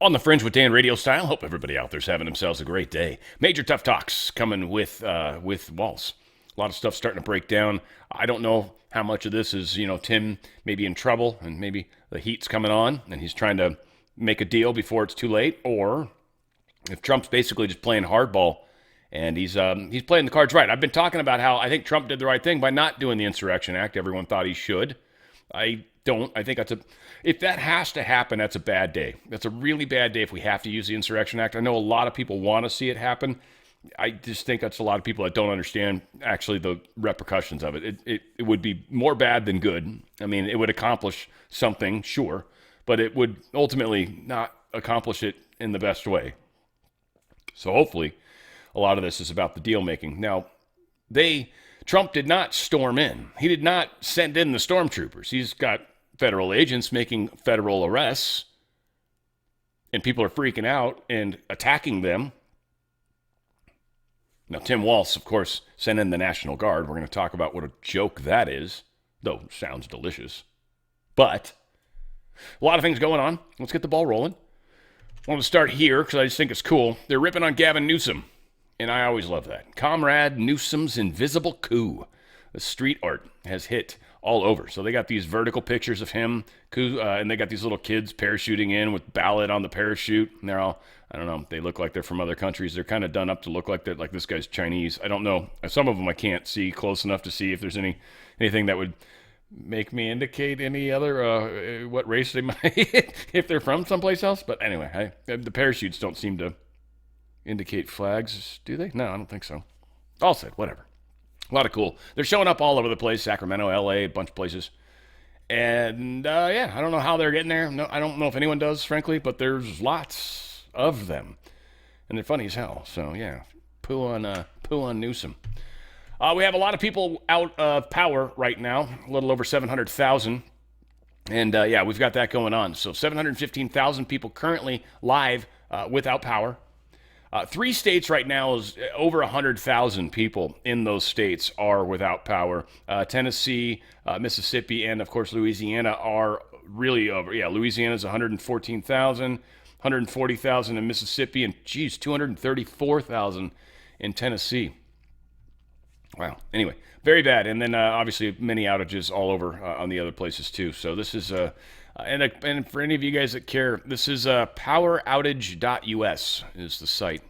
On the Fringe with Dan RadioStyle. Hope everybody out there's having themselves a great day. Major tough talks coming with Walz. A lot of stuff starting to break down. I don't know how much of this is, Tim maybe in trouble and maybe the heat's coming on and he's trying to make a deal before it's too late, or if Trump's basically just playing hardball and he's playing the cards right. I've been talking about how I think Trump did the right thing by not doing the Insurrection Act. Everyone thought he should. I don't. I think if that has to happen, that's a bad day. That's a really bad day if we have to use the Insurrection Act. I know a lot of people want to see it happen. I just think that's a lot of people that don't understand actually the repercussions of it. It would be more bad than good. I mean, it would accomplish something, sure, but it would ultimately not accomplish it in the best way. So hopefully a lot of this is about the deal making. Now, Trump did not storm in. He did not send in the stormtroopers. He's got federal agents making federal arrests, and people are freaking out and attacking them. Now, Tim Walz, of course, sent in the National Guard. We're going to talk about what a joke that is, though it sounds delicious. But a lot of things going on. Let's get the ball rolling. I want to start here because I just think it's cool. They're ripping on Gavin Newsom, and I always love that. Comrade Newsom's invisible coup. The street art has hit all over. So they got these vertical pictures of him, and they got these little kids parachuting in with ballot on the parachute. And they're all, I don't know, they look like they're from other countries. They're kind of done up to look like this guy's Chinese. I don't know. Some of them I can't see close enough to see if there's anything that would make me indicate any other, what race they might, if they're from someplace else. But anyway, the parachutes don't seem to indicate flags, do they? No, I don't think so. All said, whatever. A lot of cool. They're showing up all over the place, Sacramento, LA, a bunch of places. And, I don't know how they're getting there. No, I don't know if anyone does, frankly, but there's lots of them. And they're funny as hell. So, yeah, poo on Newsom. We have a lot of people out of power right now, a little over 700,000. And, we've got that going on. So 715,000 people currently live without power. 3 states right now is over 100,000 people in those states are without power. Tennessee, Mississippi, and of course Louisiana are really over. Yeah, Louisiana's 114,000, 140,000 in Mississippi, and 234,000 in Tennessee. Wow. Anyway, very bad. And then obviously many outages all over on the other places too. So this is and for any of you guys that care, this is poweroutage.us is the site.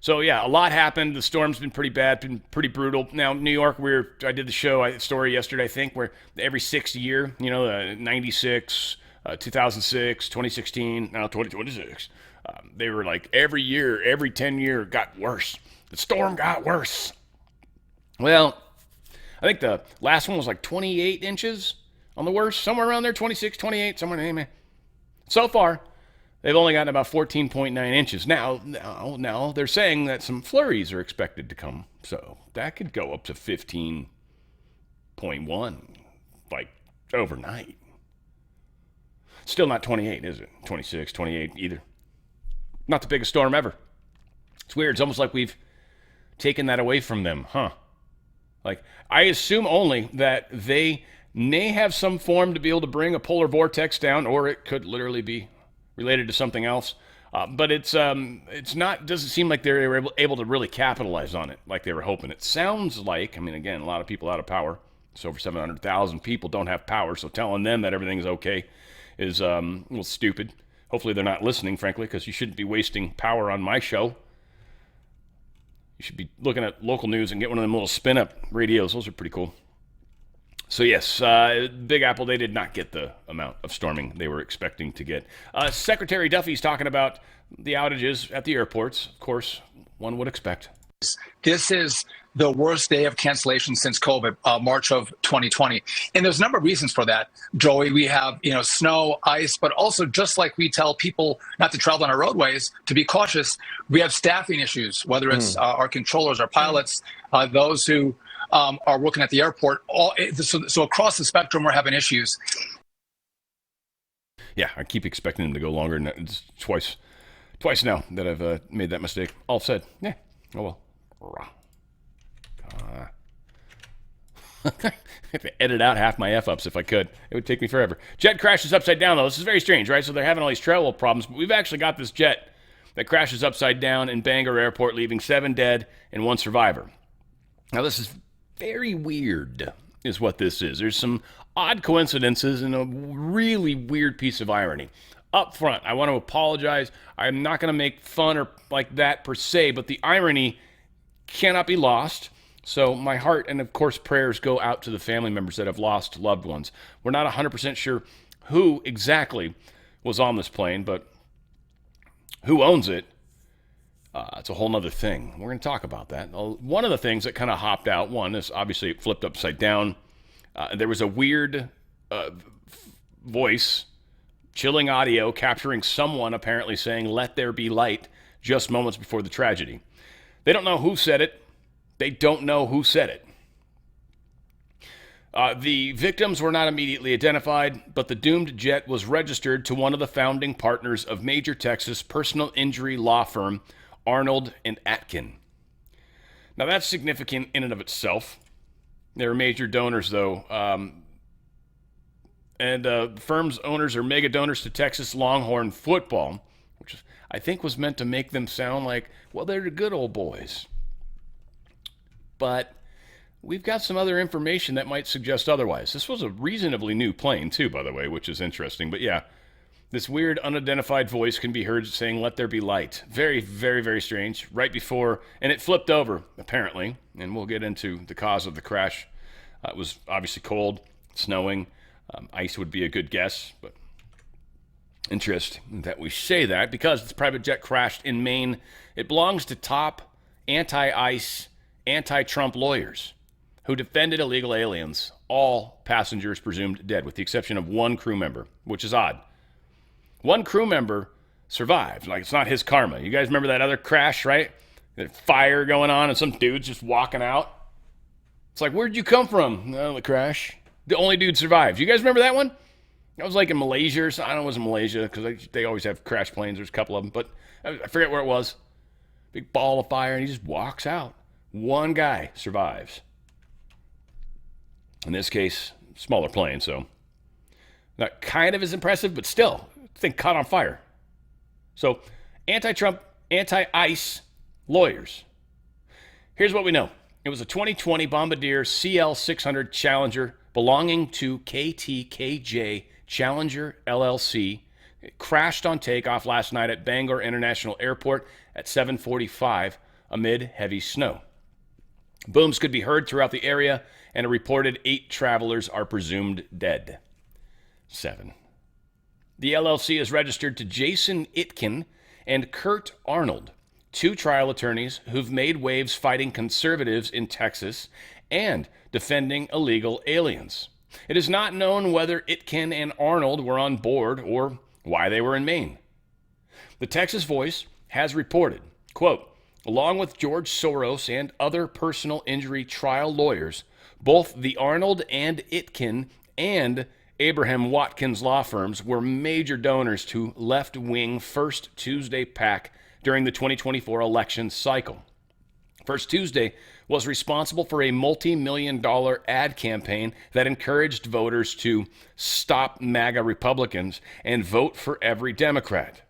So yeah, a lot happened. The storm's been pretty bad, been pretty brutal. Now New York, I did the story yesterday, I think, where every 6th year, 96, 2006, 2016, now 2026, they were like every year, every 10-year got worse. The storm got worse. Well, I think the last one was like 28 inches. On the worst, somewhere around there, 26, 28, somewhere in there. So far, they've only gotten about 14.9 inches. Now they're saying that some flurries are expected to come. So that could go up to 15.1, like overnight. Still not 28, is it? 26, 28 either. Not the biggest storm ever. It's weird. It's almost like we've taken that away from them, huh? Like, I assume only that they may have some form to be able to bring a polar vortex down, or it could literally be related to something else. But it's not. Doesn't seem like they were able to really capitalize on it like they were hoping. It sounds like, again, a lot of people out of power. So over 700,000 people don't have power. So telling them that everything's okay is a little stupid. Hopefully they're not listening, frankly, because you shouldn't be wasting power on my show. You should be looking at local news and get one of them little spin-up radios. Those are pretty cool. So yes, Big Apple, they did not get the amount of storming they were expecting to get. Secretary Duffy's talking about the outages at the airports. Of course, one would expect. This is the worst day of cancellation since COVID, March of 2020. And there's a number of reasons for that, Joey. We have, snow, ice, but also just like we tell people not to travel on our roadways, to be cautious, we have staffing issues, whether it's our controllers, our pilots, those who are working at the airport. So across the spectrum, we're having issues. Yeah, I keep expecting them to go longer. And it's twice now that I've made that mistake. All said, yeah, oh well. have to edit out half my F-ups if I could. It would take me forever. Jet crashes upside down, though. This is very strange, right? So they're having all these travel problems, but we've actually got this jet that crashes upside down in Bangor Airport, leaving 7 dead and 1 survivor. Now, this is very weird, is what this is. There's some odd coincidences and a really weird piece of irony. Up front, I want to apologize. I'm not going to make fun or like that per se, but the irony cannot be lost. So my heart and, of course, prayers go out to the family members that have lost loved ones. We're not 100% sure who exactly was on this plane, but who owns it, it's a whole nother thing. We're going to talk about that. One of the things that kind of hopped out, one is obviously it flipped upside down. There was a weird voice, chilling audio, capturing someone apparently saying, "Let there be light," just moments before the tragedy. They don't know who said it. They don't know who said it. The victims were not immediately identified, but the doomed jet was registered to one of the founding partners of major Texas personal injury law firm, Arnold and Atkin. Now, that's significant in and of itself. They're major donors, though. The firm's owners are mega donors to Texas Longhorn football, which I think was meant to make them sound like, well, they're the good old boys. But we've got some other information that might suggest otherwise. This was a reasonably new plane, too, by the way, which is interesting. But yeah, this weird unidentified voice can be heard saying, "Let there be light." Very, very, very strange. Right before, and it flipped over, apparently. And we'll get into the cause of the crash. It was obviously cold, snowing. Ice would be a good guess, but interesting that we say that because this private jet crashed in Maine. It belongs to top anti-ICE, anti-Trump lawyers who defended illegal aliens, all passengers presumed dead, with the exception of one crew member, which is odd. One crew member survived. Like, it's not his karma. You guys remember that other crash, right? The fire going on and some dude's just walking out. It's like, where'd you come from? Oh, the crash. The only dude survived. You guys remember that one? That was like in Malaysia or something. I don't know, it was in Malaysia because they always have crash planes. There's a couple of them, but I forget where it was. Big ball of fire, and he just walks out. One guy survives. In this case, smaller plane, so not kind of as impressive, but still, thing caught on fire. So, anti-Trump, anti-ICE lawyers. Here's what we know. It was a 2020 Bombardier CL600 Challenger belonging to KTKJ Challenger LLC. It crashed on takeoff last night at Bangor International Airport at 7:45 amid heavy snow. Booms could be heard throughout the area, and a reported 8 travelers are presumed dead. 7. The LLC is registered to Jason Itkin and Kurt Arnold, 2 trial attorneys who've made waves fighting conservatives in Texas and defending illegal aliens. It is not known whether Itkin and Arnold were on board or why they were in Maine. The Texas Voice has reported, quote, along with George Soros and other personal injury trial lawyers, both the Arnold and Itkin and Abraham Watkins law firms were major donors to left-wing First Tuesday PAC during the 2024 election cycle. First Tuesday was responsible for a multi-million-dollar ad campaign that encouraged voters to stop MAGA Republicans and vote for every Democrat.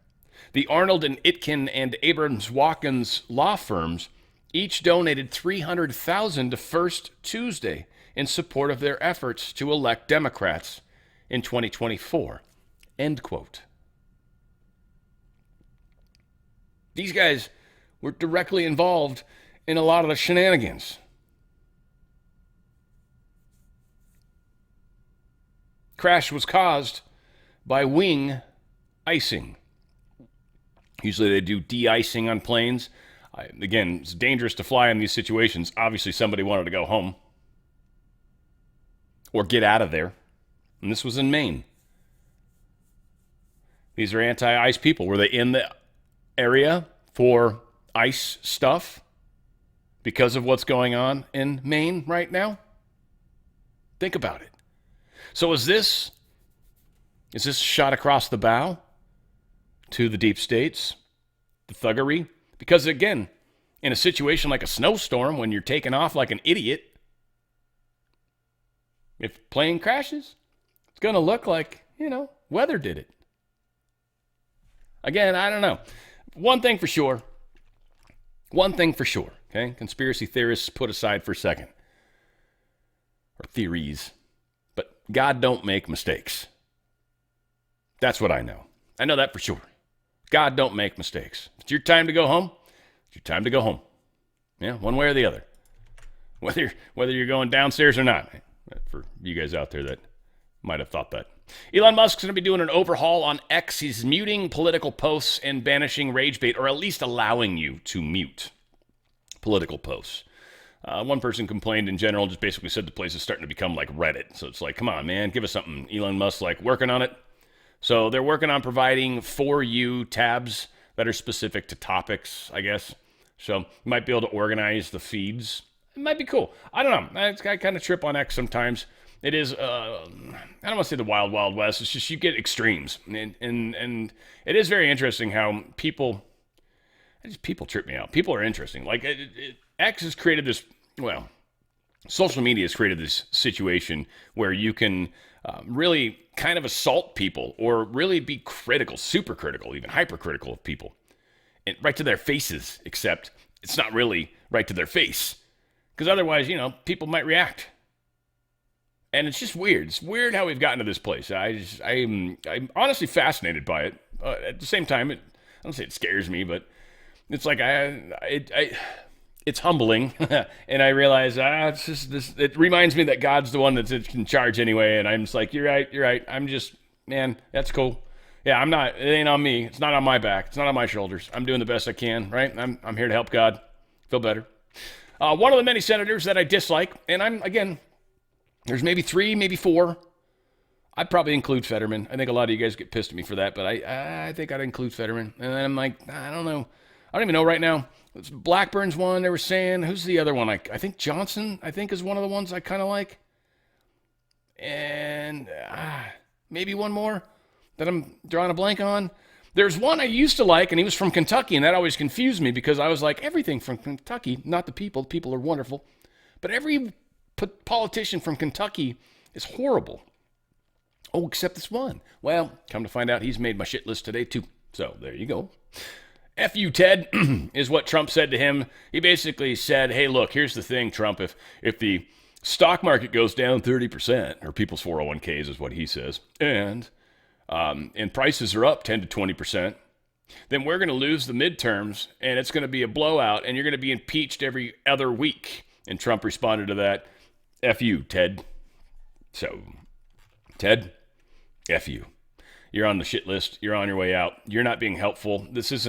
The Arnold and Itkin and Abrams Watkins law firms each donated $300,000 to First Tuesday in support of their efforts to elect Democrats in 2024. End quote. These guys were directly involved in a lot of the shenanigans. Crash was caused by wing icing. Usually they do de-icing on planes. Again, it's dangerous to fly in these situations. Obviously, somebody wanted to go home or get out of there. And this was in Maine. These are anti-ice people. Were they in the area for ice stuff because of what's going on in Maine right now? Think about it. So is this a shot across the bow to the deep states, the thuggery? Because again, in a situation like a snowstorm, when you're taking off like an idiot, If plane crashes, it's going to look like, weather did it. Again, I don't know. One thing for sure, okay? Conspiracy theorists put aside for a second. Or theories. But God don't make mistakes. That's what I know. I know that for sure. God don't make mistakes. If it's your time to go home, it's your time to go home. Yeah, one way or the other. Whether you're going downstairs or not. For you guys out there that might have thought that. Elon Musk's going to be doing an overhaul on X. He's muting political posts and banishing rage bait, or at least allowing you to mute political posts. One person complained in general, just basically said the place is starting to become like Reddit. So it's like, come on, man, give us something. Elon Musk's like working on it. So they're working on providing For You tabs that are specific to topics, I guess. So you might be able to organize the feeds. It might be cool. I don't know. I kind of trip on X sometimes. It is, I don't want to say the wild, wild west. It's just you get extremes. And it is very interesting how people trip me out. People are interesting. Like, X has created this, social media has created this situation where you can really kind of assault people or really be critical, super critical, even hypercritical of people. And right to their faces, except it's not really right to their face. Because otherwise, people might react. And it's just weird. It's weird how we've gotten to this place. I'm honestly fascinated by it. At the same time, I don't say it scares me, but it's like it's humbling. And I realize it's just this. It reminds me that God's the one that's in charge anyway. And I'm just like, you're right. I'm just, man, that's cool. Yeah, I'm not. It ain't on me. It's not on my back. It's not on my shoulders. I'm doing the best I can. Right. I'm here to help God feel better. One of the many senators that I dislike, and there's maybe 3, maybe 4. I'd probably include Fetterman. I think a lot of you guys get pissed at me for that, but I think I'd include Fetterman. And then I'm like, I don't know. I don't even know right now. It's Blackburn's one. They were saying, who's the other one? I think Johnson, is one of the ones I kind of like. And maybe one more that I'm drawing a blank on. There's one I used to like, and he was from Kentucky, and that always confused me because I was like, everything from Kentucky, not the people. The people are wonderful. But every politician from Kentucky is horrible. Oh, except this one. Well, come to find out, he's made my shit list today, too. So there you go. F you, Ted, is what Trump said to him. He basically said, hey, look, here's the thing, Trump. If the stock market goes down 30%, or people's 401ks is what he says, and prices are up 10 to 20%, then we're going to lose the midterms, and it's going to be a blowout, and you're going to be impeached every other week. And Trump responded to that, F you, Ted. So, Ted, F you. You're on the shit list. You're on your way out. You're not being helpful. This is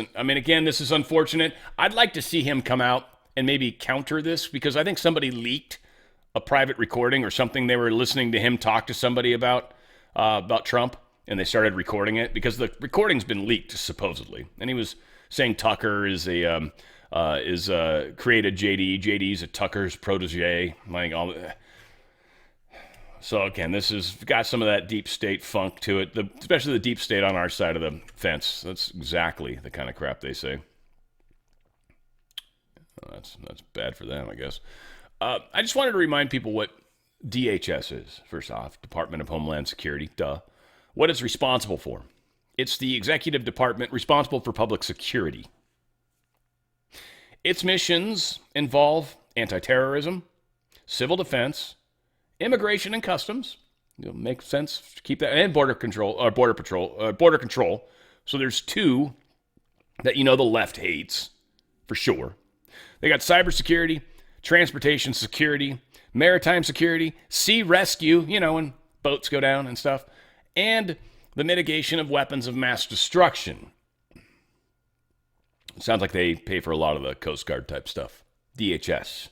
unfortunate. I'd like to see him come out and maybe counter this because I think somebody leaked a private recording or something. They were listening to him talk to somebody about Trump, and they started recording it because the recording's been leaked supposedly. And he was saying Tucker is created JD. JD's a Tucker's protege. Like all. So again, this has got some of that deep state funk to it, especially the deep state on our side of the fence. That's exactly the kind of crap they say. That's bad for them, I guess. I just wanted to remind people what DHS is. First off, Department of Homeland Security, duh. What it's responsible for. It's the executive department responsible for public security. Its missions involve anti-terrorism, civil defense, immigration and customs. It'll make sense to keep that, and border control. So there's 2 that the left hates for sure. They got cybersecurity, transportation security, maritime security, sea rescue, when boats go down and stuff, and the mitigation of weapons of mass destruction. Sounds like they pay for a lot of the Coast Guard type stuff. DHS.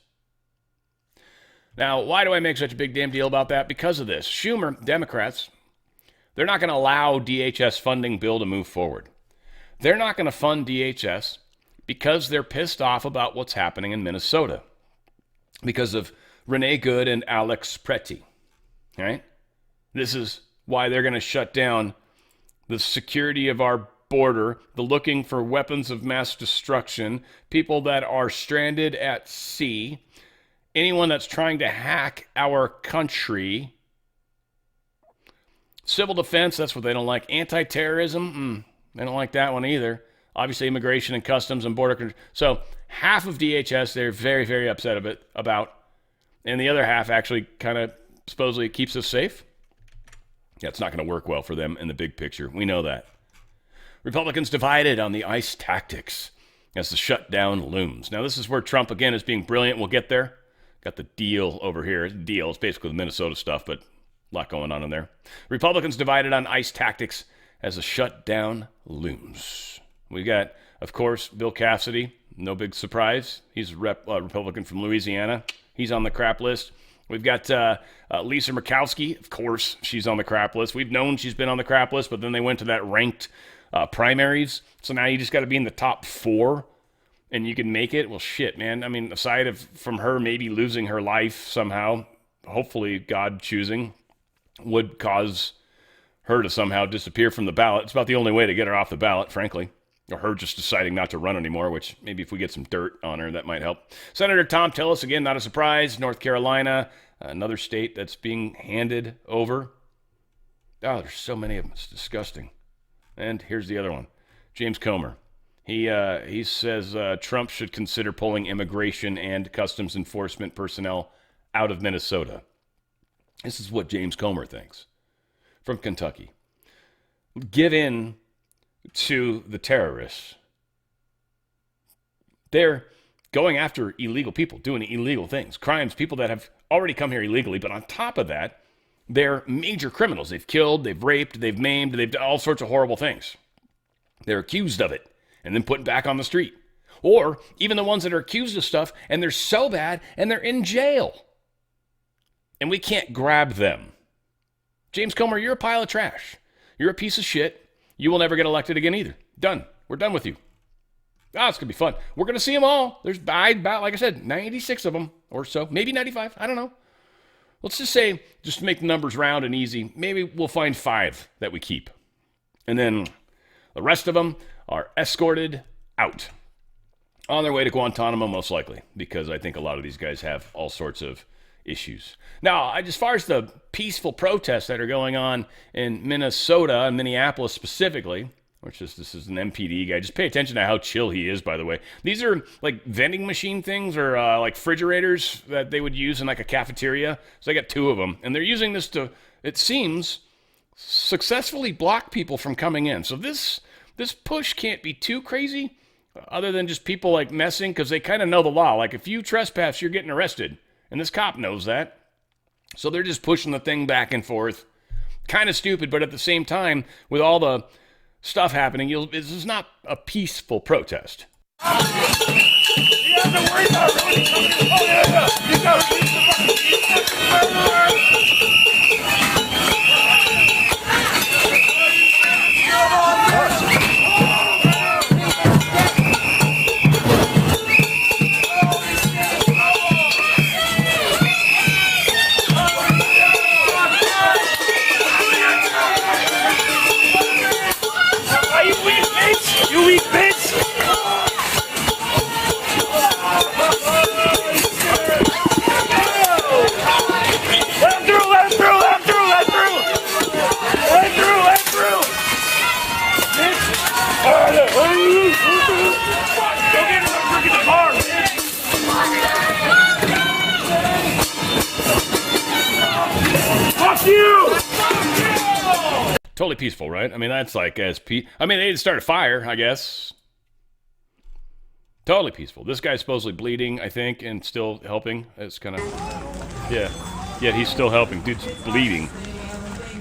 Now, why do I make such a big damn deal about that? Because of this. Schumer, Democrats, they're not going to allow DHS funding bill to move forward. They're not going to fund DHS because they're pissed off about what's happening in Minnesota because of Renee Good and Alex Pretty. Right? This is why they're going to shut down the security of our border, the looking for weapons of mass destruction, people that are stranded at sea, anyone that's trying to hack our country, Civil defense, that's what they don't like. Anti-terrorism, they don't like that one either. Obviously, immigration and customs and border control. So half of DHS they're very, very upset about. And the other half actually kind of supposedly keeps us safe. Yeah, it's not going to work well for them in the big picture. We know that. Republicans divided on the ICE tactics as the shutdown looms. Now, this is where Trump, again, is being brilliant. We'll get there. Got the deal over here. Deal. It's basically the Minnesota stuff, but a lot going on in there. Republicans divided on ICE tactics as the shutdown looms. We got, of course, Bill Cassidy. No big surprise. He's a Republican from Louisiana. He's on the crap list. We've got Lisa Murkowski. Of course, she's on the crap list. We've known she's been on the crap list, but then they went to that ranked primaries. So now you just got to be in the top 4 and you can make it. Well, shit, man. I mean, aside from her maybe losing her life somehow, hopefully God choosing, would cause her to somehow disappear from the ballot. It's about the only way to get her off the ballot, frankly. Or her just deciding not to run anymore, which maybe if we get some dirt on her, that might help. Senator Tom Tillis, again, not a surprise. North Carolina, another state that's being handed over. Oh, there's so many of them. It's disgusting. And here's the other one. James Comer. He says Trump should consider pulling immigration and customs enforcement personnel out of Minnesota. This is what James Comer thinks from Kentucky. Give in to the terrorists. They're going after illegal people, doing illegal things, crimes, people that have already come here illegally, but on top of that, they're major criminals. They've killed, they've raped, they've maimed, they've done all sorts of horrible things. They're accused of it and then put back on the street. Or even the ones that are accused of stuff and they're so bad and they're in jail. And we can't grab them. James Comer, you're a pile of trash. You're a piece of shit. You will never get elected again either. Done. We're done with you. It's going to be fun. We're going to see them all. There's about, like I said, 96 of them or so. Maybe 95. I don't know. Let's just say, just to make the numbers round and easy, maybe we'll find 5 that we keep. And then the rest of them are escorted out. On their way to Guantanamo, most likely, because I think a lot of these guys have all sorts of issues. Now, as far as the peaceful protests that are going on in Minnesota and Minneapolis specifically, this is an MPD guy. Just pay attention to how chill he is, by the way. These are like vending machine things or like refrigerators that they would use in like a cafeteria. So they got 2 of them. And they're using this to, it seems, successfully block people from coming in. So this push can't be too crazy other than just people like messing because they kind of know the law. Like if you trespass, you're getting arrested. And this cop knows that. So they're just pushing the thing back and forth. Kind of stupid, but at the same time, with all the stuff happening, this is not a peaceful protest. You have to worry about really coming. Oh, yeah. You got to release the fucking You weak bitch! Let him through! Let him through! Let him through! Let him through! Let him through! Let him through! Go get him! I'm freaking the car! Fuck you! Totally peaceful, right? I mean, that's like they didn't start a fire, I guess. Totally peaceful. This guy's supposedly bleeding, I think, and still helping. It's kind of, yeah. Yeah, he's still helping. Dude's bleeding.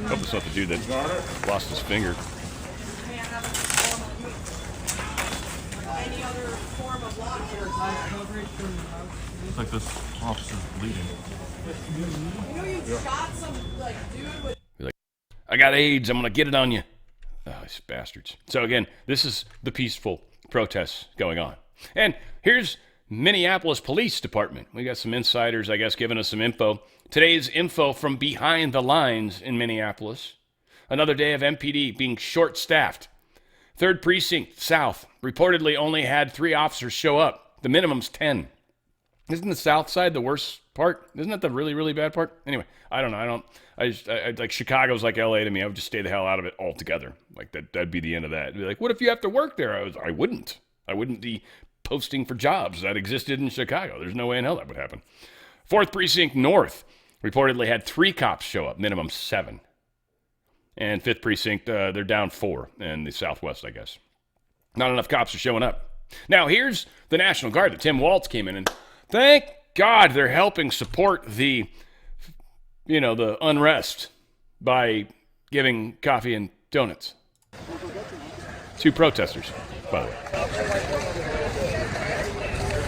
Hope it's not the dude that lost his finger. Looks like this officer's bleeding. You know you shot some dude with... I got AIDS. I'm going to get it on you. Oh, these bastards. So again, this is the peaceful protests going on. And here's Minneapolis Police Department. We got some insiders, I guess, giving us some info. Today's info from behind the lines in Minneapolis. Another day of MPD being short-staffed. 3rd Precinct South reportedly only had 3 officers show up. The minimum's 10. Isn't the South Side the worst part. Isn't that the really, really bad part? Anyway, I don't know. I like Chicago's like LA to me. I would just stay the hell out of it altogether. Like that'd be the end of that. It'd be like, what if you have to work there? I wouldn't. I wouldn't be posting for jobs that existed in Chicago. There's no way in hell that would happen. 4th Precinct North reportedly had 3 cops show up, minimum 7. And 5th Precinct, they're down 4 in the Southwest, I guess. Not enough cops are showing up. Now, here's the National Guard that Tim Walz came in, and thank God they're helping support the unrest by giving coffee and donuts. 2 protesters, by the way.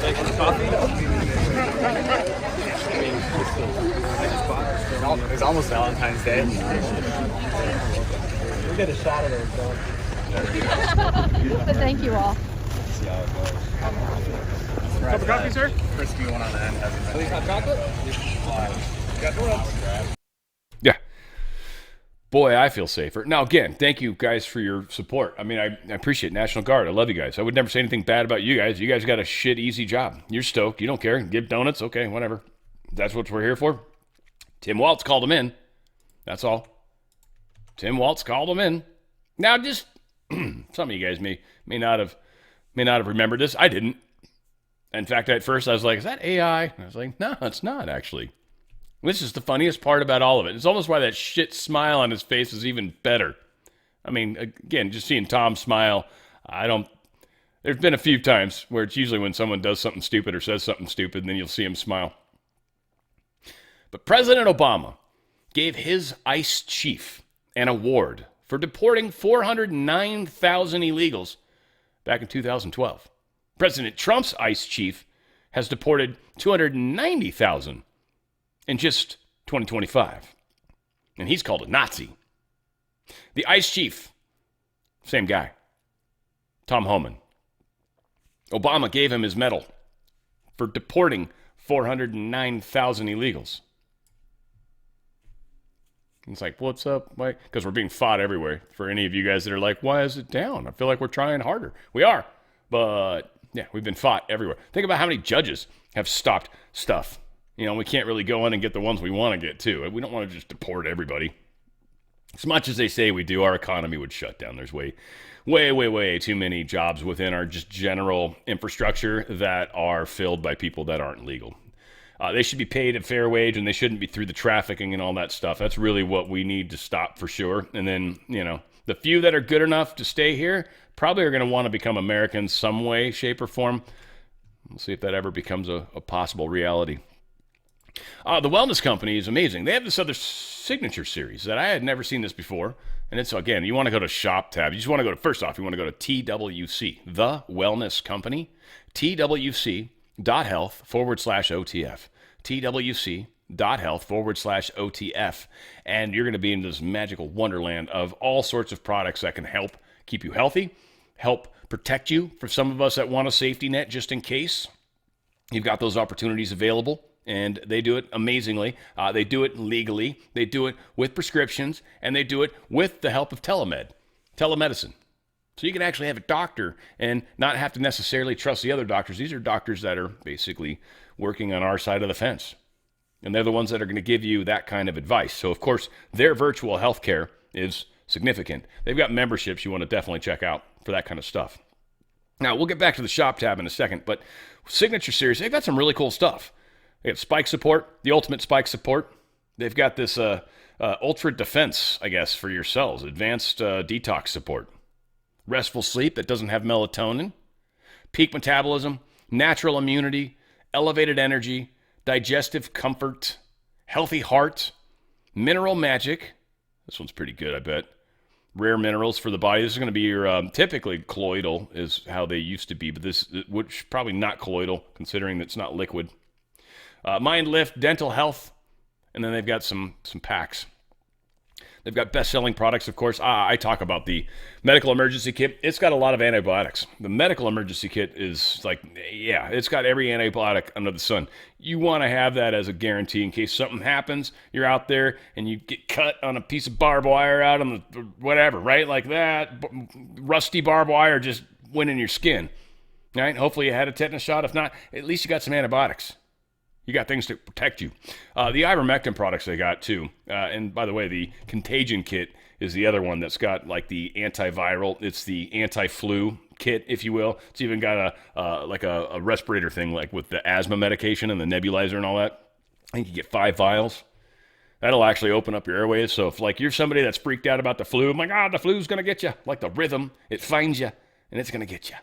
Thanks for the coffee. It's almost Valentine's Day. We'll get a shot of it, though. But thank you all. See how it goes. Cup of coffee, sir? Crispy one on the end. Please have chocolate? Got the ones. Yeah. Boy, I feel safer. Now, again, thank you guys for your support. I mean, I appreciate National Guard. I love you guys. I would never say anything bad about you guys. You guys got a shit easy job. You're stoked. You don't care. Give donuts. Okay, whatever. That's what we're here for. Tim Walz called them in. That's all. Tim Walz called them in. Now, just some of you guys may not have remembered this. I didn't. In fact, at first I was like, is that AI? And I was like, no, it's not actually. This is the funniest part about all of it. It's almost why that shit smile on his face is even better. I mean, again, just seeing Tom smile, there's been a few times where it's usually when someone does something stupid or says something stupid, and then you'll see him smile. But President Obama gave his ICE chief an award for deporting 409,000 illegals back in 2012. President Trump's ICE chief has deported 290,000 in just 2025. And he's called a Nazi. The ICE chief, same guy, Tom Homan. Obama gave him his medal for deporting 409,000 illegals. It's like, what's up? Why? Because we're being fought everywhere. For any of you guys that are like, why is it down? I feel like we're trying harder. We are. But, yeah, we've been fought everywhere. Think about how many judges have stopped stuff. We can't really go in and get the ones we want to get, too. We don't want to just deport everybody. As much as they say we do, our economy would shut down. There's way too many jobs within our just general infrastructure that are filled by people that aren't legal. They should be paid a fair wage, and they shouldn't be through the trafficking and all that stuff. That's really what we need to stop for sure. And then, the few that are good enough to stay here probably are going to want to become Americans some way, shape, or form. We'll see if that ever becomes a possible reality. The Wellness Company is amazing. They have this other signature series that I had never seen this before. And it's, again, you want to go to Shop tab. You just want to go to, first off, you want to go to TWC, The Wellness Company, TWC.health/OTF. TWC.health/OTF. And you're going to be in this magical wonderland of all sorts of products that can help keep you healthy, help protect you for some of us that want a safety net just in case. You've got those opportunities available. And they do it amazingly. They do it legally. They do it with prescriptions. And they do it with the help of telemedicine. So you can actually have a doctor and not have to necessarily trust the other doctors. These are doctors that are basically working on our side of the fence. And they're the ones that are going to give you that kind of advice. So, of course, their virtual healthcare is significant. They've got memberships you want to definitely check out for that kind of stuff. Now, we'll get back to the Shop tab in a second. But Signature Series, they've got some really cool stuff. They got spike support, the ultimate spike support. They've got this ultra defense, I guess, for your cells, advanced detox support. Restful sleep that doesn't have melatonin. Peak metabolism, natural immunity, elevated energy, digestive comfort, healthy heart, mineral magic. This one's pretty good, I bet. Rare minerals for the body. This is going to be your typically colloidal is how they used to be, but this which probably not colloidal considering that it's not liquid. Mind Lift, dental health, and then they've got some packs. They've got best-selling products, of course. I talk about the medical emergency kit. It's got a lot of antibiotics. The medical emergency kit is like, yeah, it's got every antibiotic under the sun. You want to have that as a guarantee in case something happens. You're out there and you get cut on a piece of barbed wire out on the whatever, right? Like that, rusty barbed wire just went in your skin, right? Hopefully you had a tetanus shot. If not, at least you got some antibiotics. You got things to protect you. The ivermectin products they got too. And by the way, the contagion kit is the other one that's got like the antiviral. It's the anti-flu kit, if you will. It's even got a respirator thing, like with the asthma medication and the nebulizer and all that. I think you get 5 vials. That'll actually open up your airways. So if like you're somebody that's freaked out about the flu, I'm like, the flu's gonna get you. Like the rhythm, it finds you and it's gonna get you.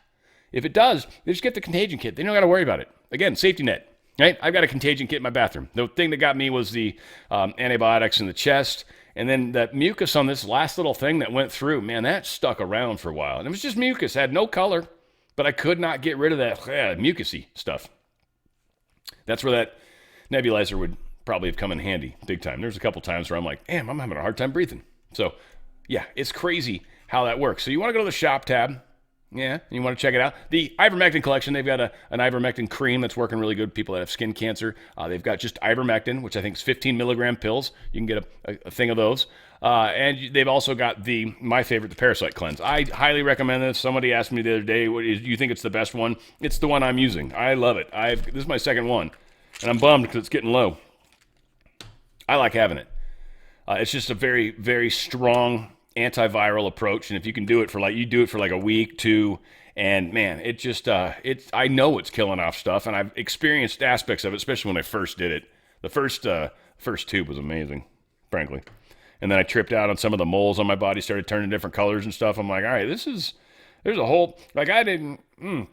If it does, they just get the contagion kit. They don't gotta worry about it. Again, safety net. Right? I've got a contagion kit in my bathroom. The thing that got me was the antibiotics in the chest. And then that mucus on this last little thing that went through, man, that stuck around for a while. And it was just mucus. It had no color, but I could not get rid of that mucusy stuff. That's where that nebulizer would probably have come in handy big time. There's a couple times where I'm like, damn, I'm having a hard time breathing. So, yeah, it's crazy how that works. So you want to go to the shop tab. Yeah, you want to check it out. The ivermectin collection, they've got an ivermectin cream that's working really good. People that have skin cancer, they've got just ivermectin, which I think is 15 milligram pills. You can get a thing of those. And they've also got my favorite, the Parasite Cleanse. I highly recommend this. Somebody asked me the other day, do you think it's the best one? It's the one I'm using. I love it. This is my second one, and I'm bummed because it's getting low. I like having it. It's just a very, very strong antiviral approach, and if you can do it for like a week, 2, and man, it just I know it's killing off stuff, and I've experienced aspects of it, especially when I first did it. The first tube was amazing, frankly, and then I tripped out on some of the moles on my body, started turning different colors and stuff. I'm like, all right, there's a whole, like,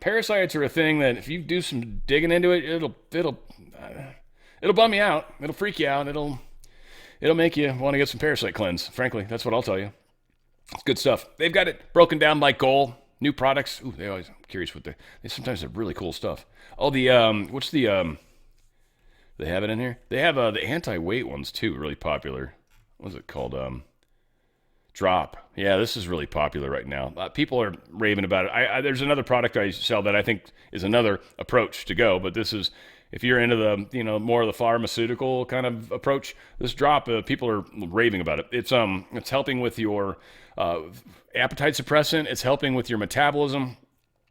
parasites are a thing that if you do some digging into it, it'll bum you out, it'll freak you out, it'll make you want to get some Parasite Cleanse. Frankly, that's what I'll tell you. It's good stuff. They've got it broken down by goal. New products. Ooh, I'm curious what they sometimes have really cool stuff. Oh, they have it in here? They have the anti-weight ones too, really popular. What's it called? Drop. Yeah, this is really popular right now. People are raving about it. There's another product I sell that I think is another approach to go, but this is, if you're into the, more of the pharmaceutical kind of approach, this drop, people are raving about it. It's helping with your appetite suppressant. It's helping with your metabolism,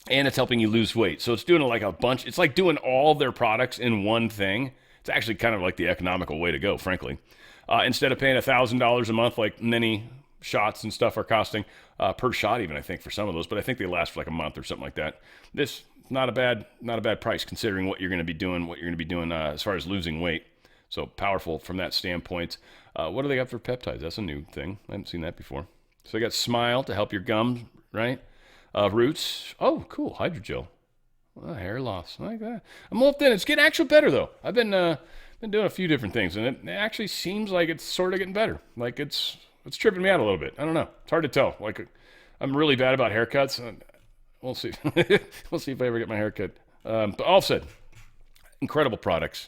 and it's helping you lose weight. So it's doing like a bunch. It's like doing all their products in one thing. It's actually kind of like the economical way to go, frankly. Instead of paying $1,000 a month, like many shots and stuff are costing per shot, even I think for some of those, but I think they last for like a month or something like that. This not a bad price considering what you're going to be doing as far as losing weight. So powerful from that standpoint. What do they got for peptides? That's a new thing. I haven't seen that before. So they got Smile to help your gums, right? Roots. Oh, cool. Hydrogel. Hair loss. I like that. I'm a little thin. It's getting actually better though. I've been doing a few different things, and it actually seems like it's sort of getting better. Like it's tripping me out a little bit. I don't know. It's hard to tell. Like I'm really bad about haircuts. We'll see. We'll see if I ever get my haircut. But all said, incredible products.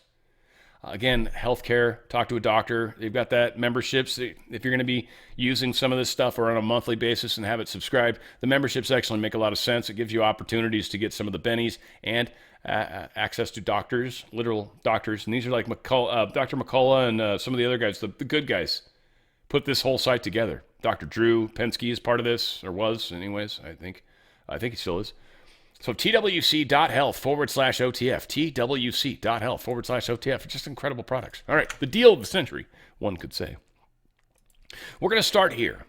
Again, healthcare, talk to a doctor. They've got that memberships. If you're going to be using some of this stuff or on a monthly basis and have it subscribed, the memberships actually make a lot of sense. It gives you opportunities to get some of the bennies and access to doctors, literal doctors. And these are like Dr. McCullough and some of the other guys, the good guys, put this whole site together. Dr. Drew Pensky is part of this, or was anyways, I think he still is. So twc.health/OTF, twc.health/OTF. Just incredible products. All right, the deal of the century, one could say. We're going to start here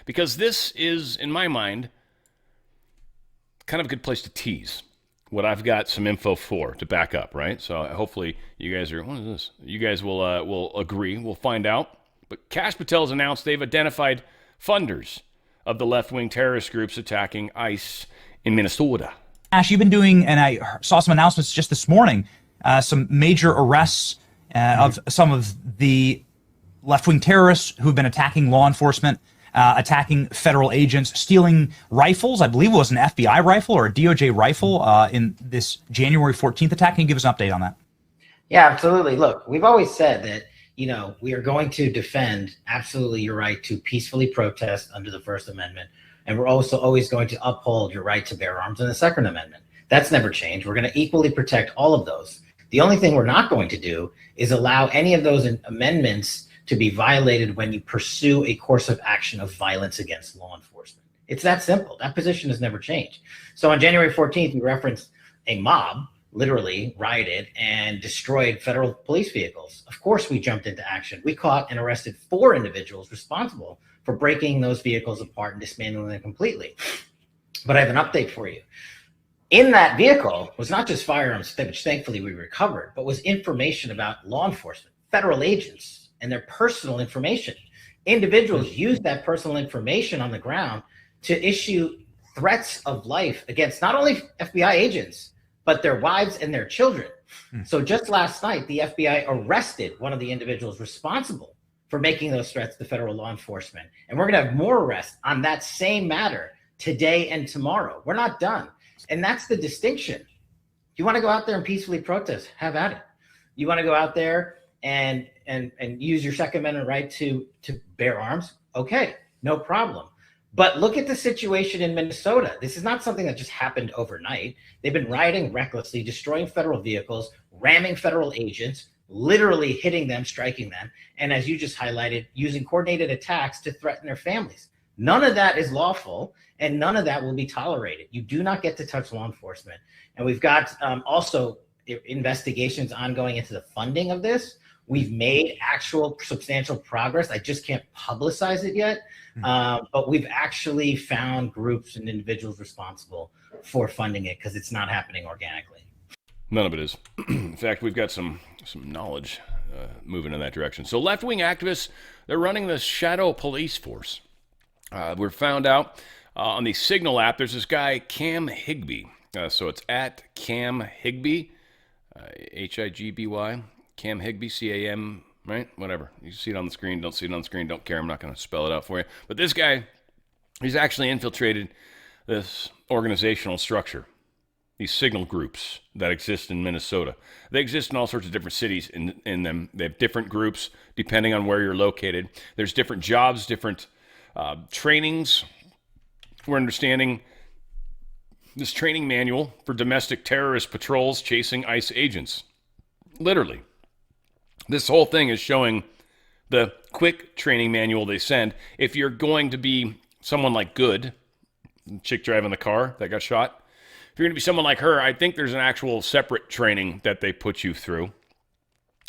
because this is, in my mind, kind of a good place to tease what I've got some info for to back up, right? So hopefully you guys what is this? You guys will agree. We'll find out. But Kash Patel's announced they've identified funders of the left-wing terrorist groups attacking ICE in Minnesota. Ash, you've been doing, and I saw some announcements just this morning, some major arrests of some of the left-wing terrorists who've been attacking law enforcement, attacking federal agents, stealing rifles. I believe it was an FBI rifle or a DOJ rifle in this January 14th attack. Can you give us an update on that? Yeah, absolutely. Look, we've always said that, we are going to defend absolutely your right to peacefully protest under the First Amendment. And we're also always going to uphold your right to bear arms in the Second Amendment. That's never changed. We're going to equally protect all of those. The only thing we're not going to do is allow any of those amendments to be violated when you pursue a course of action of violence against law enforcement. It's that simple. That position has never changed. So on January 14th, we referenced a mob. literally rioted and destroyed federal police vehicles. Of course, we jumped into action. We caught and arrested 4 individuals responsible for breaking those vehicles apart and dismantling them completely. But I have an update for you. In that vehicle was not just firearms, which thankfully we recovered, but was information about law enforcement, federal agents, and their personal information. Individuals used that personal information on the ground to issue threats of life against not only FBI agents, but their wives and their children. So just last night, the FBI arrested one of the individuals responsible for making those threats to federal law enforcement. And we're going to have more arrests on that same matter today and tomorrow. We're not done. And that's the distinction. You want to go out there and peacefully protest, have at it. You want to go out there and use your Second Amendment right to bear arms, okay, no problem. But look at the situation in Minnesota. This is not something that just happened overnight. They've been rioting recklessly, destroying federal vehicles, ramming federal agents, literally hitting them, striking them, and as you just highlighted, using coordinated attacks to threaten their families. None of that is lawful, and none of that will be tolerated. You do not get to touch law enforcement. And we've got also investigations ongoing into the funding of this. We've made actual substantial progress. I just can't publicize it yet. But we've actually found groups and individuals responsible for funding it because it's not happening organically. None of it is. In fact, we've got some knowledge moving in that direction. So left-wing activists, they're running the shadow police force. We're found out on the Signal app, there's this guy, Cam Higby. So it's at Cam Higby, Higby, Cam Higby, C-A-M, right? Whatever. You see it on the screen, don't see it on the screen, don't care. I'm not going to spell it out for you. But this guy, he's actually infiltrated this organizational structure, these signal groups that exist in Minnesota. They exist in all sorts of different cities in them. They have different groups depending on where you're located. There's different jobs, different trainings. We're understanding this training manual for domestic terrorist patrols chasing ICE agents. Literally. This whole thing is showing the quick training manual they send. If you're going to be someone like Good, chick driving the car that got shot, if you're going to be someone like her, I think there's an actual separate training that they put you through.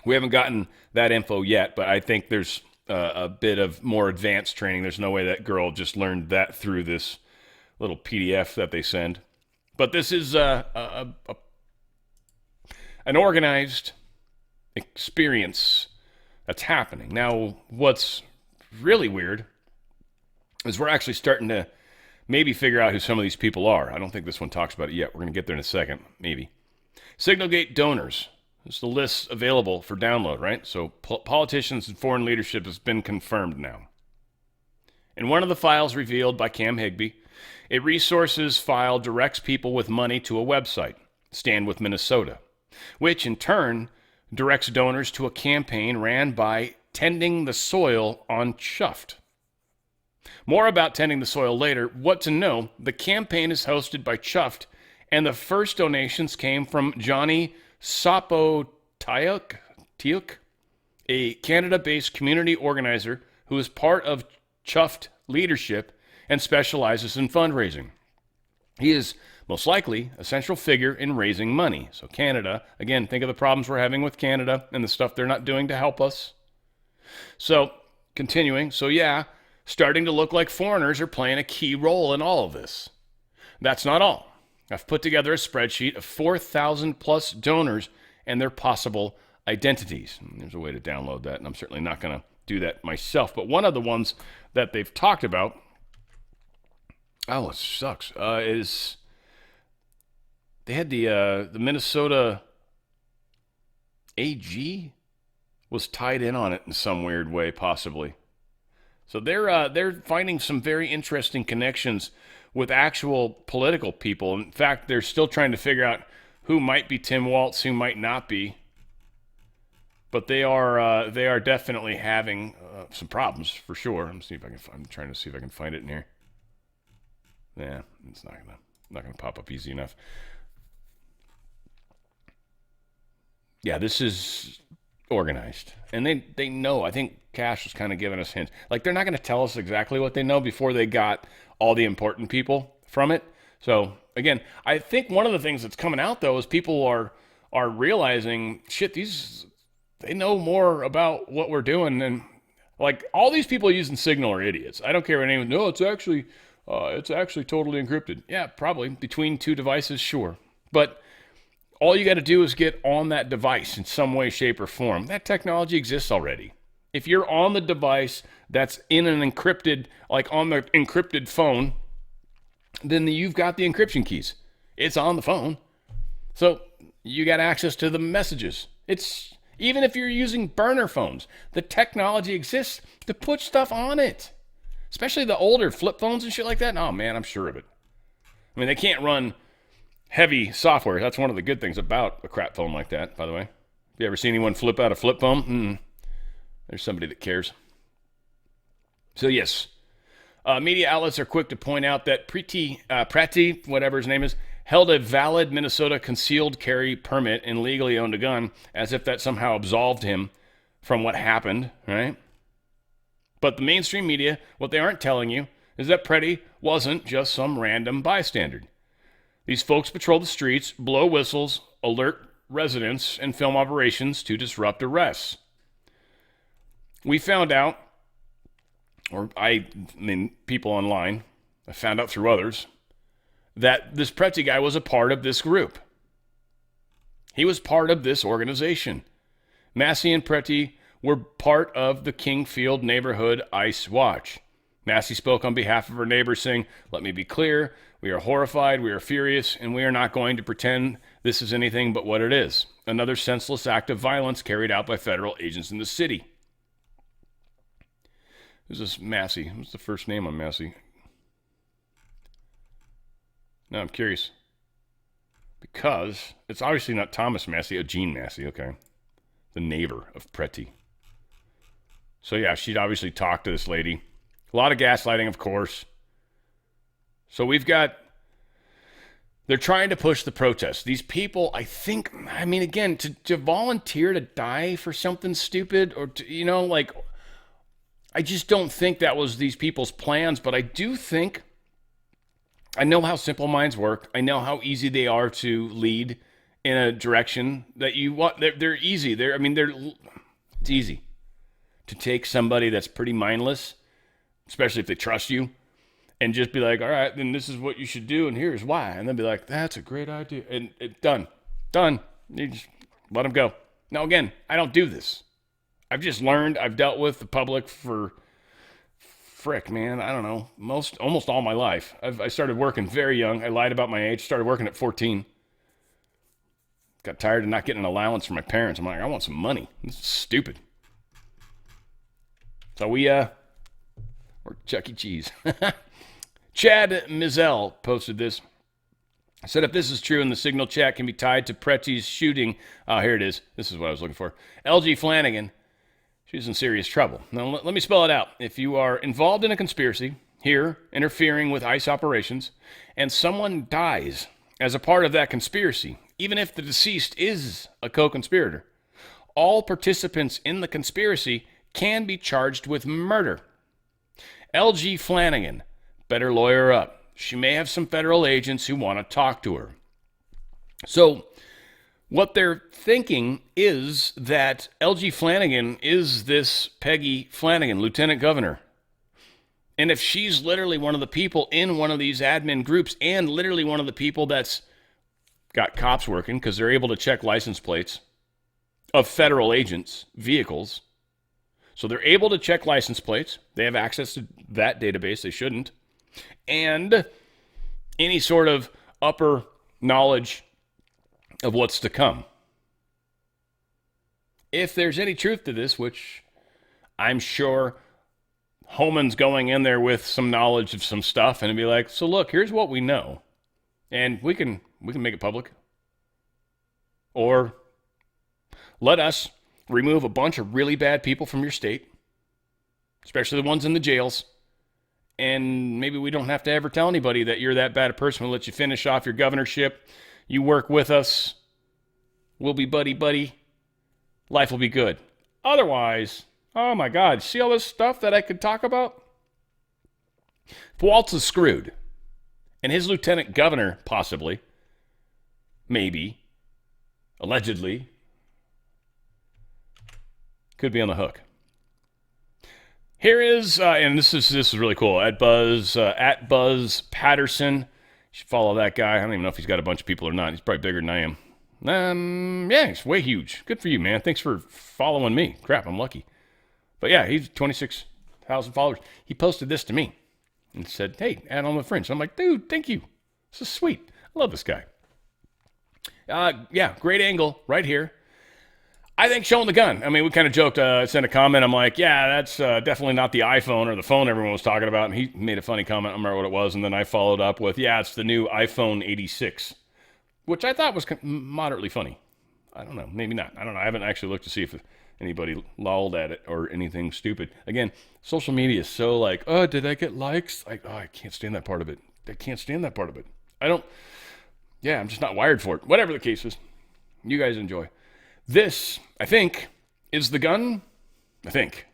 We haven't gotten that info yet, but I think there's a bit of more advanced training. There's no way that girl just learned that through this little PDF that they send. But this is an organized experience that's happening. Now, what's really weird is we're actually starting to maybe figure out who some of these people are. I don't think this one talks about it yet. We're going to get there in a second, maybe. Signalgate donors. This is the list available for download, right? So politicians and foreign leadership has been confirmed now. In one of the files revealed by Cam Higby, a resources file directs people with money to a website, Stand With Minnesota, which in turn directs donors to a campaign ran by Tending the Soil on Chuffed. More about Tending the Soil later. What to know, the campaign is hosted by Chuffed, and the first donations came from Johnny Sapotiuk, a Canada-based community organizer who is part of Chuffed leadership and specializes in fundraising. He is most likely a central figure in raising money. So Canada, again, think of the problems we're having with Canada and the stuff they're not doing to help us. So, continuing. So yeah, starting to look like foreigners are playing a key role in all of this. That's not all. I've put together a spreadsheet of 4,000 plus donors and their possible identities. There's a way to download that, and I'm certainly not going to do that myself. But one of the ones that they've talked about, oh, it sucks, is they had the Minnesota AG was tied in on it in some weird way, possibly. So they're finding some very interesting connections with actual political people. In fact, they're still trying to figure out who might be Tim Walz, who might not be. But they are definitely having some problems for sure. I'm trying to see if I can find it in here. Yeah, it's not gonna pop up easy enough. Yeah, this is organized, and they know. I think Cash was kind of giving us hints. Like, they're not going to tell us exactly what they know before they got all the important people from it. So again, I think one of the things that's coming out though is people are realizing, shit, they know more about what we're doing than, like, all these people using Signal are idiots. I don't care what anyone. No, it's actually totally encrypted. Yeah, probably between two devices, sure. But all you got to do is get on that device in some way, shape, or form. That technology exists already. If you're on the device that's in an encrypted, like on the encrypted phone, then you've got the encryption keys. It's on the phone. So you got access to the messages. It's, even if you're using burner phones, the technology exists to put stuff on it. Especially the older flip phones and shit like that. Oh man, I'm sure of it. I mean, they can't run heavy software. That's one of the good things about a crap phone like that, by the way. Have you ever seen anyone flip out a flip phone? There's somebody that cares. So yes, media outlets are quick to point out that Preti, whatever his name is, held a valid Minnesota concealed carry permit and legally owned a gun, as if that somehow absolved him from what happened, right? But the mainstream media, what they aren't telling you is that Preti wasn't just some random bystander. These folks patrol the streets, blow whistles, alert residents, and film operations to disrupt arrests. We found out, or I mean people online, I found out through others, that this Preti guy was a part of this group. He was part of this organization. Massey and Preti were part of the Kingfield Neighborhood ICE Watch. Massey spoke on behalf of her neighbors, saying, "Let me be clear, we are horrified, we are furious, and we are not going to pretend this is anything but what it is. Another senseless act of violence carried out by federal agents in the city." Who's this Massey? What's the first name on Massey? No, I'm curious. Because it's obviously not Thomas Massey, Gene Massey, okay. The neighbor of Preti. So yeah, she'd obviously talked to this lady. A lot of gaslighting, of course. So they're trying to push the protest. These people, again, to volunteer to die for something stupid, or I just don't think that was these people's plans, but I do think, I know how simple minds work. I know how easy they are to lead in a direction that you want. They're easy. It's easy to take somebody that's pretty mindless, especially if they trust you, and just be like, all right, then this is what you should do, and here's why. And then be like, that's a great idea. And done. You just let them go. Now, again, I don't do this. I've just learned. I've dealt with the public for, I don't know, almost all my life. I started working very young. I lied about my age. Started working at 14. Got tired of not getting an allowance from my parents. I'm like, I want some money. This is stupid. So we're Chuck E. Cheese. Chad Mizell posted this. Said if this is true and the Signal chat can be tied to Preti's shooting, here it is. This is what I was looking for. LG Flanagan, she's in serious trouble. Now, let me spell it out. If you are involved in a conspiracy, here, interfering with ICE operations, and someone dies as a part of that conspiracy, even if the deceased is a co-conspirator, all participants in the conspiracy can be charged with murder. LG Flanagan, better lawyer up. She may have some federal agents who want to talk to her. So what they're thinking is that LG Flanagan is this Peggy Flanagan, lieutenant governor. And if she's literally one of the people in one of these admin groups and literally one of the people that's got cops working because they're able to check license plates of federal agents' vehicles. So they're able to check license plates. They have access to that database. They shouldn't. And any sort of upper knowledge of what's to come. If there's any truth to this, which I'm sure Homan's going in there with some knowledge of some stuff and be like, so look, here's what we know. And we can make it public. Or let us remove a bunch of really bad people from your state, especially the ones in the jails. And maybe we don't have to ever tell anybody that you're that bad a person. We'll let you finish off your governorship. You work with us. We'll be buddy-buddy. Life will be good. Otherwise, oh my God, see all this stuff that I could talk about? If Walz is screwed, And his lieutenant governor, possibly, maybe, allegedly, could be on the hook. Here is, and this is really cool, at Buzz Patterson. You should follow that guy. I don't even know if he's got a bunch of people or not. He's probably bigger than I am. Yeah, he's way huge. Good for you, man. Thanks for following me. Crap, I'm lucky. But yeah, he's 26,000 followers. He posted this to me and said, hey, add on the Fringe. I'm like, dude, thank you. This is sweet. I love this guy. Yeah, great angle right here. I think showing the gun. I mean, we kind of joked, sent a comment. I'm like, yeah, that's definitely not the iPhone or the phone everyone was talking about. And he made a funny comment. I don't remember what it was. And then I followed up with, yeah, it's the new iPhone 86, which I thought was moderately funny. I don't know. Maybe not. I don't know. I haven't actually looked to see if anybody lolled at it or anything stupid. Again, social media is so like, oh, did I get likes? Like, oh, I can't stand that part of it. I'm just not wired for it. Whatever the case is, you guys enjoy. This, I think, is the gun. I think.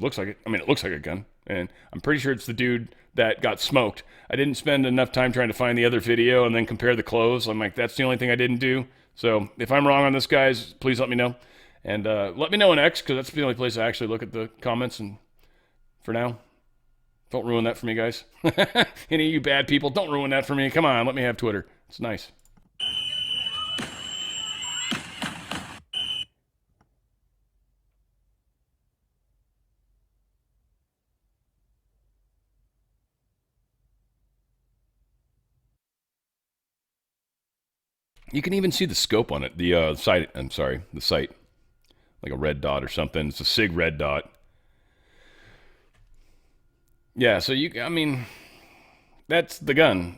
Looks like it. I mean, it looks like a gun. And I'm pretty sure it's the dude that got smoked. I didn't spend enough time trying to find the other video and then compare the clothes. I'm like, that's the only thing I didn't do. So if I'm wrong on this, guys, please let me know. And let me know in X, because that's the only place I actually look at the comments. And for now, don't ruin that for me, guys. Any of you bad people, don't ruin that for me. Come on, let me have Twitter. It's nice. You can even see the scope on it. The sight. Like a red dot or something. It's a SIG red dot. Yeah, so that's the gun.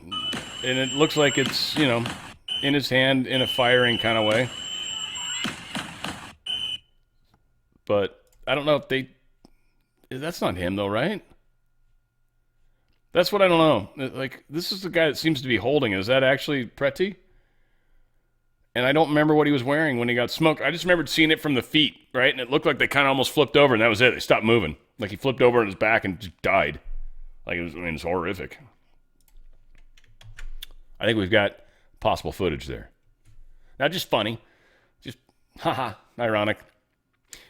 And it looks like it's, in his hand in a firing kind of way. But I don't know if that's not him though, right? That's what I don't know. Like, this is the guy that seems to be holding it. Is that actually Preti? And I don't remember what he was wearing when he got smoked. I just remembered seeing it from the feet, right? And it looked like they kind of almost flipped over, and that was it. They stopped moving. Like he flipped over on his back and just died. Like, it's horrific. I think we've got possible footage there. Not just funny. Just, ironic.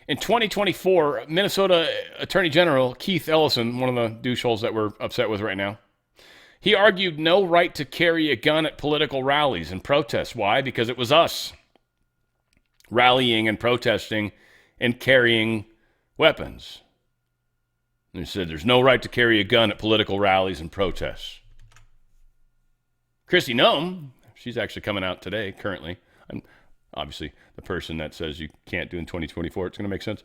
In 2024, Minnesota Attorney General Keith Ellison, one of the doucheholes that we're upset with right now, he argued no right to carry a gun at political rallies and protests. Why? Because it was us rallying and protesting and carrying weapons. And he said there's no right to carry a gun at political rallies and protests. Kristi Noem, she's actually coming out today, currently. I'm obviously the person that says you can't do in 2024. It's going to make sense.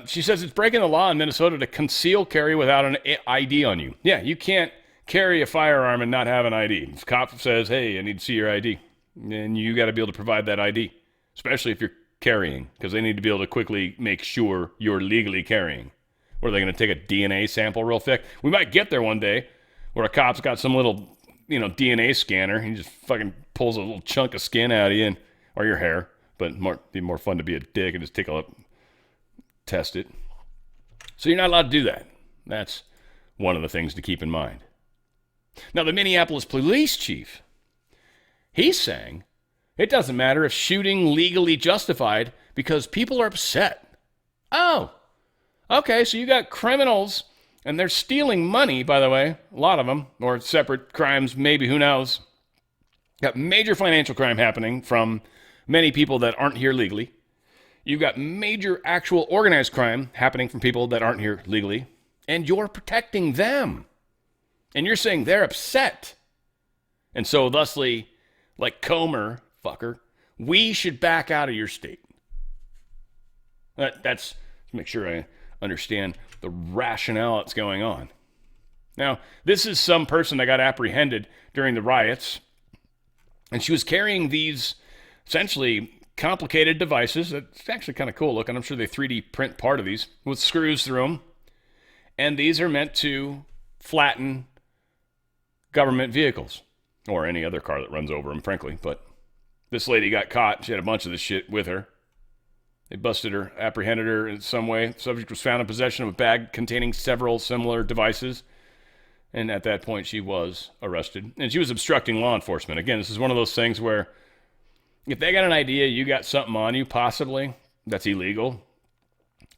She says it's breaking the law in Minnesota to conceal carry without an ID on you. Yeah, you can't carry a firearm and not have an ID. If a cop says, hey, I need to see your ID, and you got to be able to provide that ID, especially if you're carrying, because they need to be able to quickly make sure you're legally carrying. Or are they going to take a DNA sample real quick? We might get there one day where a cop's got some little, DNA scanner. He just fucking pulls a little chunk of skin out of you or your hair. But be more fun to be a dick and just take a look, test it. So you're not allowed to do that. That's one of the things to keep in mind. Now, the Minneapolis police chief, he's saying it doesn't matter if shooting legally justified because people are upset. Oh, okay, so you got criminals, and they're stealing money, by the way, a lot of them, or separate crimes, maybe, who knows. Got major financial crime happening from many people that aren't here legally. You've got major actual organized crime happening from people that aren't here legally, and you're protecting them. And you're saying they're upset. And so thusly, like Comer, fucker, we should back out of your state. That's to make sure I understand the rationale that's going on. Now, this is some person that got apprehended during the riots, and she was carrying these essentially complicated devices. It's actually kind of cool looking. I'm sure they 3D print part of these with screws through them. And these are meant to flatten government vehicles or any other car that runs over them, frankly. But this lady got caught. She had a bunch of this shit with her. They busted her, apprehended her in some way. The subject was found in possession of a bag containing several similar devices. And at that point, she was arrested. And she was obstructing law enforcement. Again, this is one of those things where if they got an idea you got something on you, possibly, that's illegal,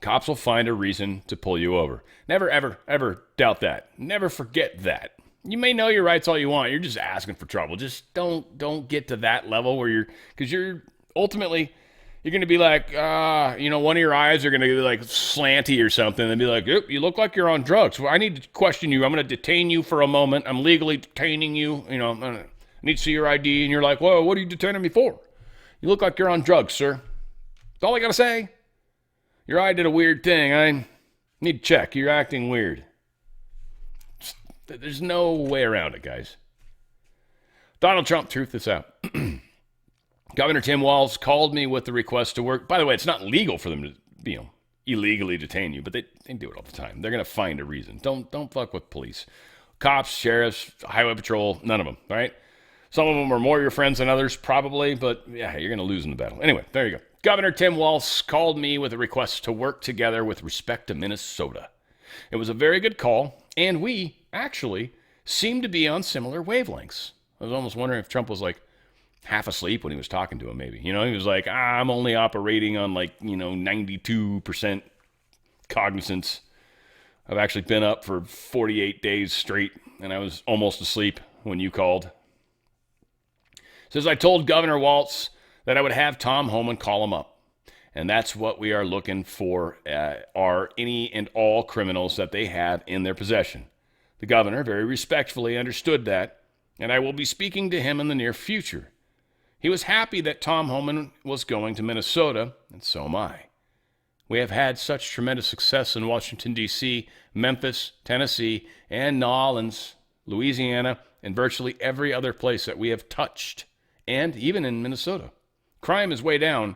cops will find a reason to pull you over. Never, ever, ever doubt that. Never forget that. You may know your rights all you want. You're just asking for trouble. Just don't get to that level where because you're ultimately, you're going to be like, one of your eyes are going to be like slanty or something and be like, yep, you look like you're on drugs. Well, I need to question you. I'm going to detain you for a moment. I'm legally detaining you. I need to see your ID. And you're like, whoa, what are you detaining me for? You look like you're on drugs, sir. That's all I got to say. Your eye did a weird thing. I need to check. You're acting weird. There's no way around it, guys. Donald Trump truthed this out. Governor Tim Walz called me with the request to work. By the way, it's not legal for them to, illegally detain you, but they do it all the time. They're going to find a reason. Don't fuck with police. Cops, sheriffs, highway patrol, none of them, all right? Some of them are more your friends than others, probably, but yeah, you're going to lose in the battle. Anyway, there you go. Governor Tim Walz called me with a request to work together with respect to Minnesota. It was a very good call, and we actually seemed to be on similar wavelengths. I was almost wondering if Trump was like half asleep when he was talking to him, maybe. He was like, I'm only operating on 92% cognizance. I've actually been up for 48 days straight, and I was almost asleep when you called. Says, I told Governor Walz that I would have Tom Homan call him up. And that's what we are looking for, are any and all criminals that they have in their possession. The governor very respectfully understood that, and I will be speaking to him in the near future. He was happy that Tom Homan was going to Minnesota, and so am I. We have had such tremendous success in Washington, D.C., Memphis, Tennessee, and New Orleans, Louisiana, and virtually every other place that we have touched, and even in Minnesota. Crime is way down,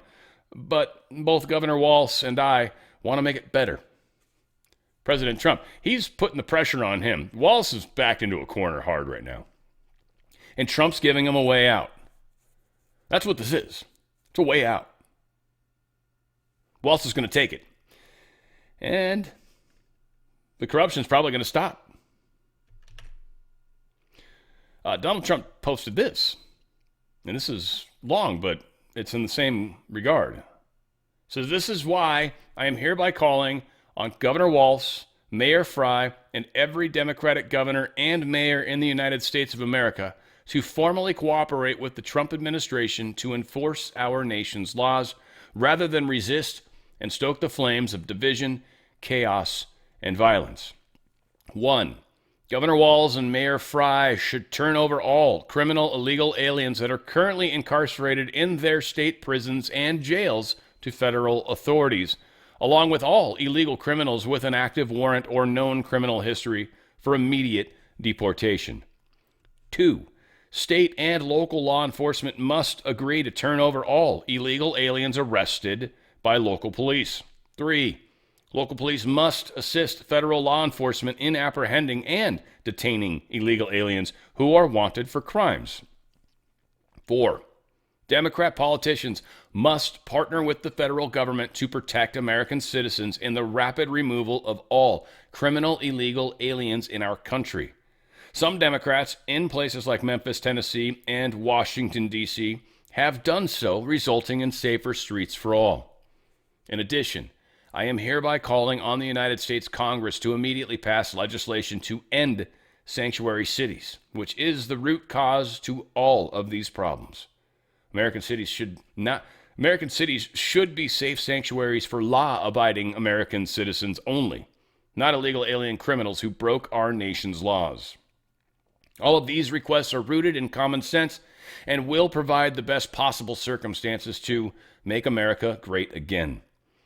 but both Governor Walz and I want to make it better. President Trump, he's putting the pressure on him. Walz is backed into a corner hard right now. And Trump's giving him a way out. That's what this is. It's a way out. Walz is going to take it. And the corruption's probably going to stop. Donald Trump posted this. And this is long, but it's in the same regard. So this is why I am hereby calling on Governor Walz, Mayor Fry, and every Democratic governor and mayor in the United States of America to formally cooperate with the Trump administration to enforce our nation's laws rather than resist and stoke the flames of division, chaos, and violence. 1. Governor Walz and Mayor Fry should turn over all criminal illegal aliens that are currently incarcerated in their state prisons and jails to federal authorities, along with all illegal criminals with an active warrant or known criminal history for immediate deportation. 2. State and local law enforcement must agree to turn over all illegal aliens arrested by local police. 3. Local police must assist federal law enforcement in apprehending and detaining illegal aliens who are wanted for crimes. 4. Democrat politicians must partner with the federal government to protect American citizens in the rapid removal of all criminal illegal aliens in our country. Some Democrats in places like Memphis, Tennessee, and Washington, D.C. have done so, resulting in safer streets for all. In addition, I am hereby calling on the United States Congress to immediately pass legislation to end sanctuary cities, which is the root cause to all of these problems. American cities should be safe sanctuaries for law-abiding American citizens only, not illegal alien criminals who broke our nation's laws. All of these requests are rooted in common sense and will provide the best possible circumstances to make America great again.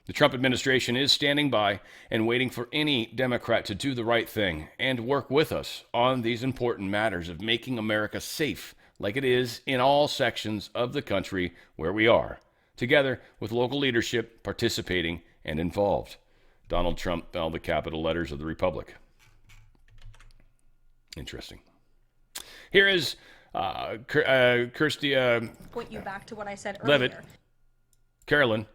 The Trump administration is standing by and waiting for any Democrat to do the right thing and work with us on these important matters of making America safe like it is in all sections of the country where we are, together with local leadership participating and involved. Donald Trump, all the capital letters of the Republic. Interesting. Here is Kirsty Point you back to what I said Levitt, earlier. Carolyn.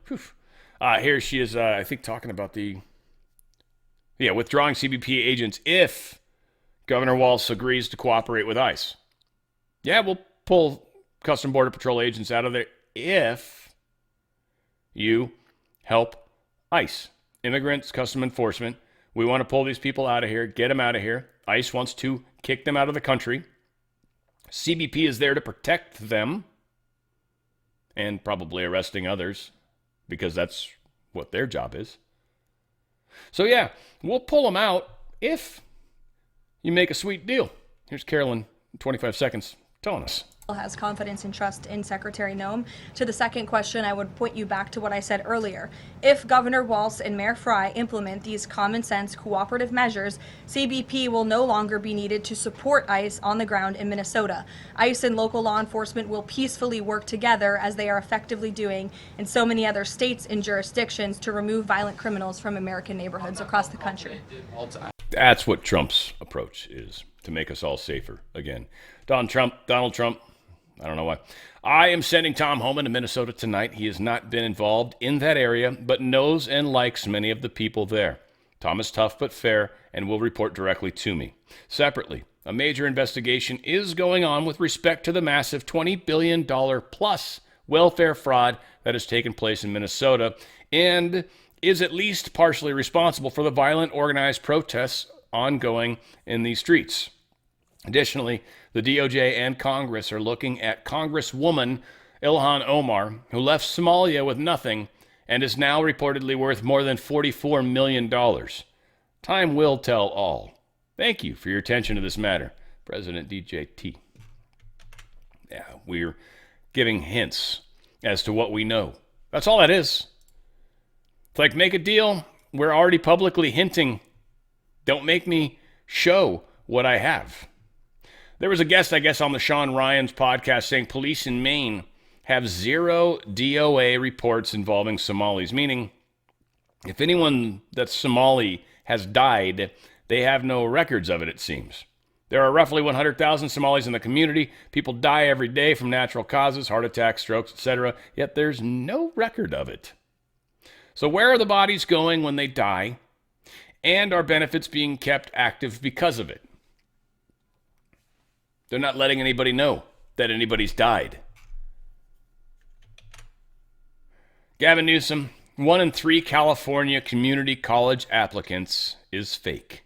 Here she is, I think, talking about withdrawing CBP agents if Governor Walz agrees to cooperate with ICE. Yeah, we'll pull Custom Border Patrol agents out of there if you help ICE. Immigrants, Custom Enforcement. We want to pull these people out of here, get them out of here. ICE wants to kick them out of the country. CBP is there to protect them and probably arresting others because that's what their job is. So yeah, we'll pull them out if you make a sweet deal. Here's Carolyn, 25 seconds, telling us. Has confidence and trust in Secretary Noem. To the second question, I would point you back to what I said earlier. If Governor Walz and Mayor Fry implement these common sense cooperative measures, CBP will no longer be needed to support ICE on the ground in Minnesota. ICE and local law enforcement will peacefully work together as they are effectively doing in so many other states and jurisdictions to remove violent criminals from American neighborhoods across the country. That's what Trump's approach is, to make us all safer again. Donald Trump, I don't know why. I am sending Tom Homan to Minnesota tonight. He has not been involved in that area, but knows and likes many of the people there. Tom is tough but fair and will report directly to me. Separately, a major investigation is going on with respect to the massive $20 billion plus welfare fraud that has taken place in Minnesota and is at least partially responsible for the violent organized protests ongoing in these streets. Additionally, the DOJ and Congress are looking at Congresswoman Ilhan Omar, who left Somalia with nothing and is now reportedly worth more than $44 million. Time will tell all. Thank you for your attention to this matter, President DJT. Yeah, we're giving hints as to what we know. That's all that is. It's like, make a deal. We're already publicly hinting. Don't make me show what I have. There was a guest, I guess, on the Sean Ryan's podcast saying police in Maine have 0 DOA reports involving Somalis, meaning if anyone that's Somali has died, they have no records of it, it seems. There are roughly 100,000 Somalis in the community. People die every day from natural causes, heart attacks, strokes, etc., yet there's no record of it. So where are the bodies going when they die? And are benefits being kept active because of it? They're not letting anybody know that anybody's died. Gavin Newsom, 1 in 3 California community college applicants is fake.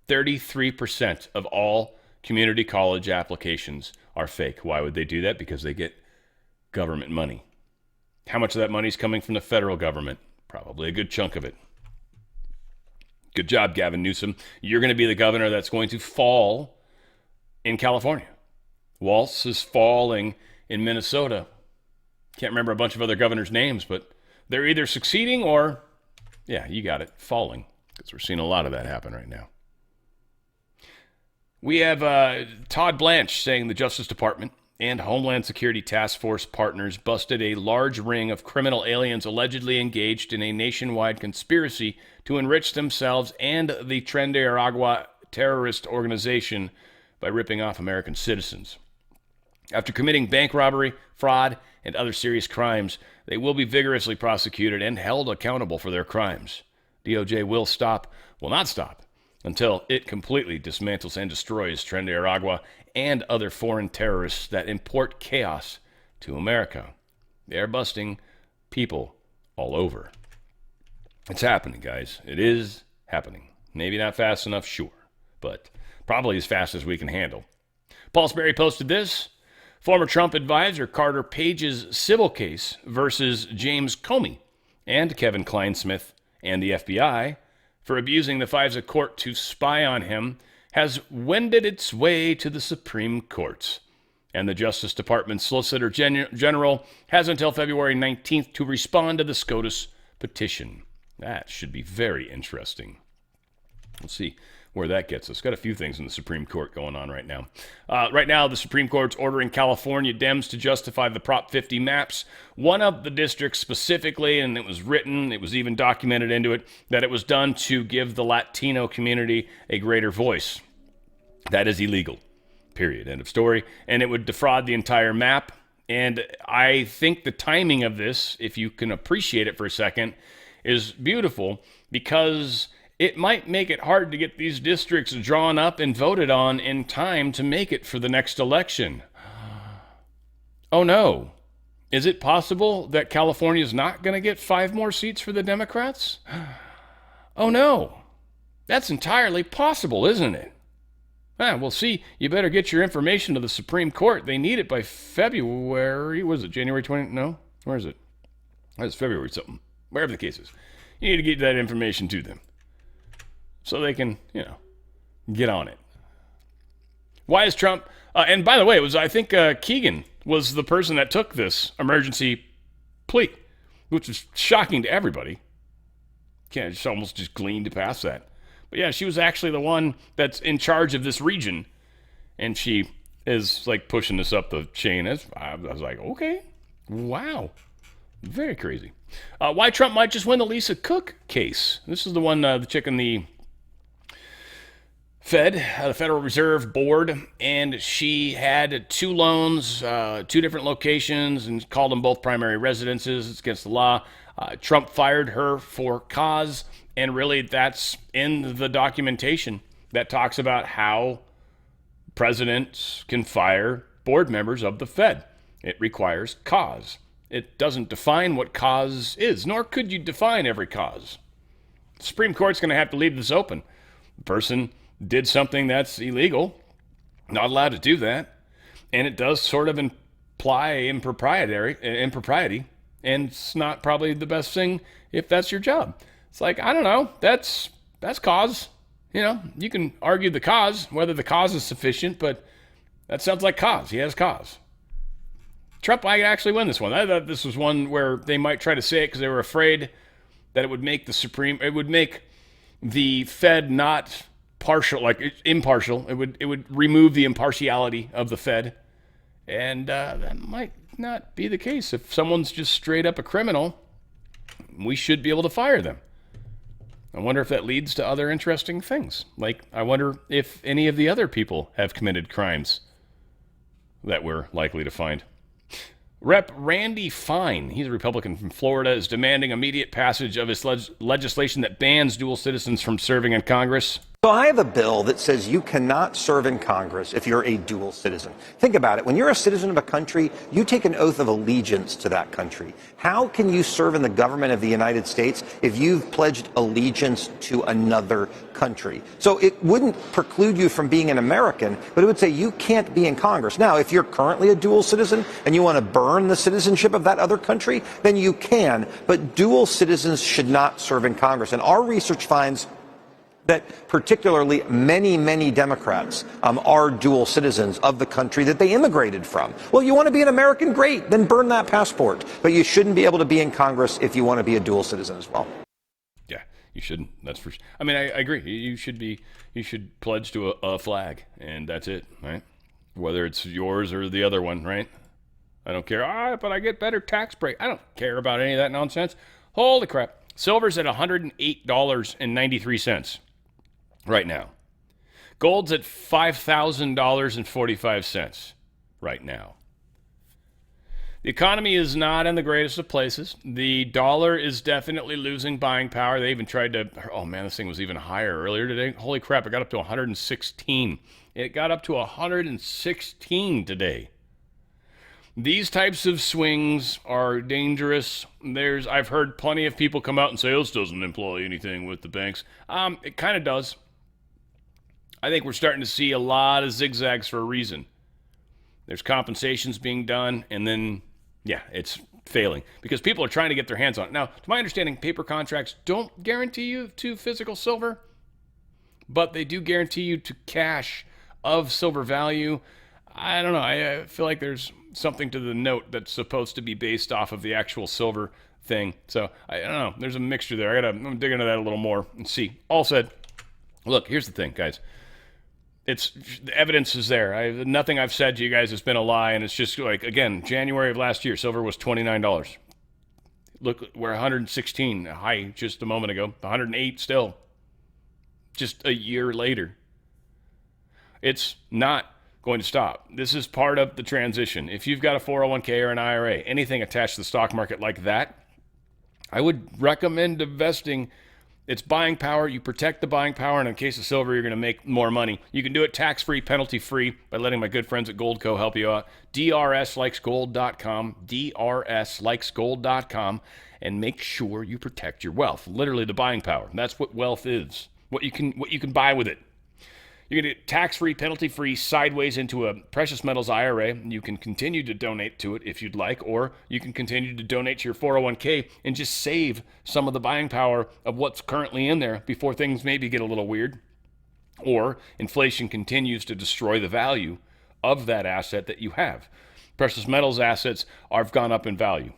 33% of all community college applications are fake. Why would they do that? Because they get government money. How much of that money is coming from the federal government? Probably a good chunk of it. Good job, Gavin Newsom. You're going to be the governor that's going to fall in California. Walz is falling in Minnesota. Can't remember a bunch of other governors' names, but they're either succeeding or, yeah, you got it, falling. Because we're seeing a lot of that happen right now. We have Todd Blanche saying the Justice Department and Homeland Security Task Force partners busted a large ring of criminal aliens allegedly engaged in a nationwide conspiracy to enrich themselves and the Tren de Aragua terrorist organization by ripping off American citizens. After committing bank robbery, fraud, and other serious crimes, they will be vigorously prosecuted and held accountable for their crimes. DOJ will not stop, until it completely dismantles and destroys Tren de Aragua and other foreign terrorists that import chaos to America. They are busting people all over. It's happening, guys. It is happening. Maybe not fast enough, sure, but probably as fast as we can handle. Paul Sperry posted this. Former Trump advisor Carter Page's civil case versus James Comey and Kevin Kleinsmith and the FBI for abusing the FISA court to spy on him has wended its way to the Supreme Court. And the Justice Department Solicitor General has until February 19th to respond to the SCOTUS petition. That should be very interesting. Let's see where that gets us. Got a few things in the Supreme Court going on right now. Right now, the Supreme Court's ordering California Dems to justify the Prop 50 maps. One of the districts specifically, and it was even documented into it, that it was done to give the Latino community a greater voice. That is illegal. Period. End of story. And it would defraud the entire map. And I think the timing of this, if you can appreciate it for a second, is beautiful because it might make it hard to get these districts drawn up and voted on in time to make it for the next election. Oh no. Is it possible that California is not going to get 5 more seats for the Democrats? Oh no. That's entirely possible, isn't it? We'll see. You better get your information to the Supreme Court. They need it by February. Was it January 20? No? Where is it? It's February something. Wherever the case is. You need to get that information to them so they can, get on it. Why is Trump... and by the way, I think Keegan was the person that took this emergency plea, which was shocking to everybody. Can't just almost just gleaned past that. But yeah, she was actually the one that's in charge of this region, and she is like pushing this up the chain. I was like, okay, wow, very crazy. Why Trump might just win the Lisa Cook case. This is the one, the chick in the Fed, the Federal Reserve Board, and she had 2 loans, 2 different locations, and called them both primary residences. It's against the law. Trump fired her for cause, and really that's in the documentation that talks about how presidents can fire board members of the Fed. It requires cause. It doesn't define what cause is, nor could you define every cause. The Supreme Court's going to have to leave this open. The person did something that's illegal, not allowed to do that, and it does sort of imply impropriety, and it's not probably the best thing if that's your job. It's like, I don't know, that's cause. You can argue the cause, whether the cause is sufficient, but that sounds like cause. He has cause. Trump might actually win this one. I thought this was one where they might try to say it because they were afraid that it would make the Fed not partial, like impartial. It would remove the impartiality of the Fed. And that might not be the case. If someone's just straight up a criminal, we should be able to fire them. I wonder if that leads to other interesting things. Like, I wonder if any of the other people have committed crimes that we're likely to find. Rep. Randy Fine, he's a Republican from Florida, is demanding immediate passage of his legislation that bans dual citizens from serving in Congress. So I have a bill that says you cannot serve in Congress if you're a dual citizen. Think about it. When you're a citizen of a country, you take an oath of allegiance to that country. How can you serve in the government of the United States if you've pledged allegiance to another country? So it wouldn't preclude you from being an American, but it would say you can't be in Congress. Now, if you're currently a dual citizen and you want to burn the citizenship of that other country, then you can. But dual citizens should not serve in Congress. And our research finds that particularly many Democrats are dual citizens of the country that they immigrated from. Well, you want to be an American? Great, then burn that passport. But you shouldn't be able to be in Congress if you want to be a dual citizen as well. Yeah, you shouldn't. That's for sure. I mean, I agree. You should pledge to a flag, and that's it, right? Whether it's yours or the other one, right? I don't care. But I get better tax break. I don't care about any of that nonsense. Holy crap. Silver's at $108.93. right now. Gold's at $5,000.45 right now. The economy is not in the greatest of places. The dollar is definitely losing buying power. They even tried to, oh man, this thing was even higher earlier today. Holy crap, it got up to 116. It got up to 116 today. These types of swings are dangerous. I've heard plenty of people come out and say, this doesn't employ anything with the banks. It kind of does. I think we're starting to see a lot of zigzags for a reason. There's compensations being done, and then, yeah, it's failing because people are trying to get their hands on it. Now, to my understanding, paper contracts don't guarantee you to physical silver, but they do guarantee you to cash of silver value. I don't know. I feel like there's something to the note that's supposed to be based off of the actual silver thing. So, I don't know. There's a mixture there. I'm dig into that a little more and see. All said, look, here's the thing, guys. The evidence is there. Nothing I've said to you guys has been a lie, and it's just like, again, January of last year, silver was $29. Look, we're 116, high just a moment ago, 108 still, just a year later. It's not going to stop. This is part of the transition. If you've got a 401k or an IRA, anything attached to the stock market like that, I would recommend investing It's buying power. You protect the buying power, and in case of silver, you're going to make more money. You can do it tax-free, penalty-free by letting my good friends at Goldco help you out. DRSlikesgold.com, DRSlikesgold.com, and make sure you protect your wealth. Literally the buying power. That's what wealth is. What you can buy with it. You're going to get tax-free, penalty-free, sideways into a precious metals IRA. You can continue to donate to it if you'd like, or you can continue to donate to your 401k and just save some of the buying power of what's currently in there before things maybe get a little weird, or inflation continues to destroy the value of that asset that you have. Precious metals assets have gone up in value.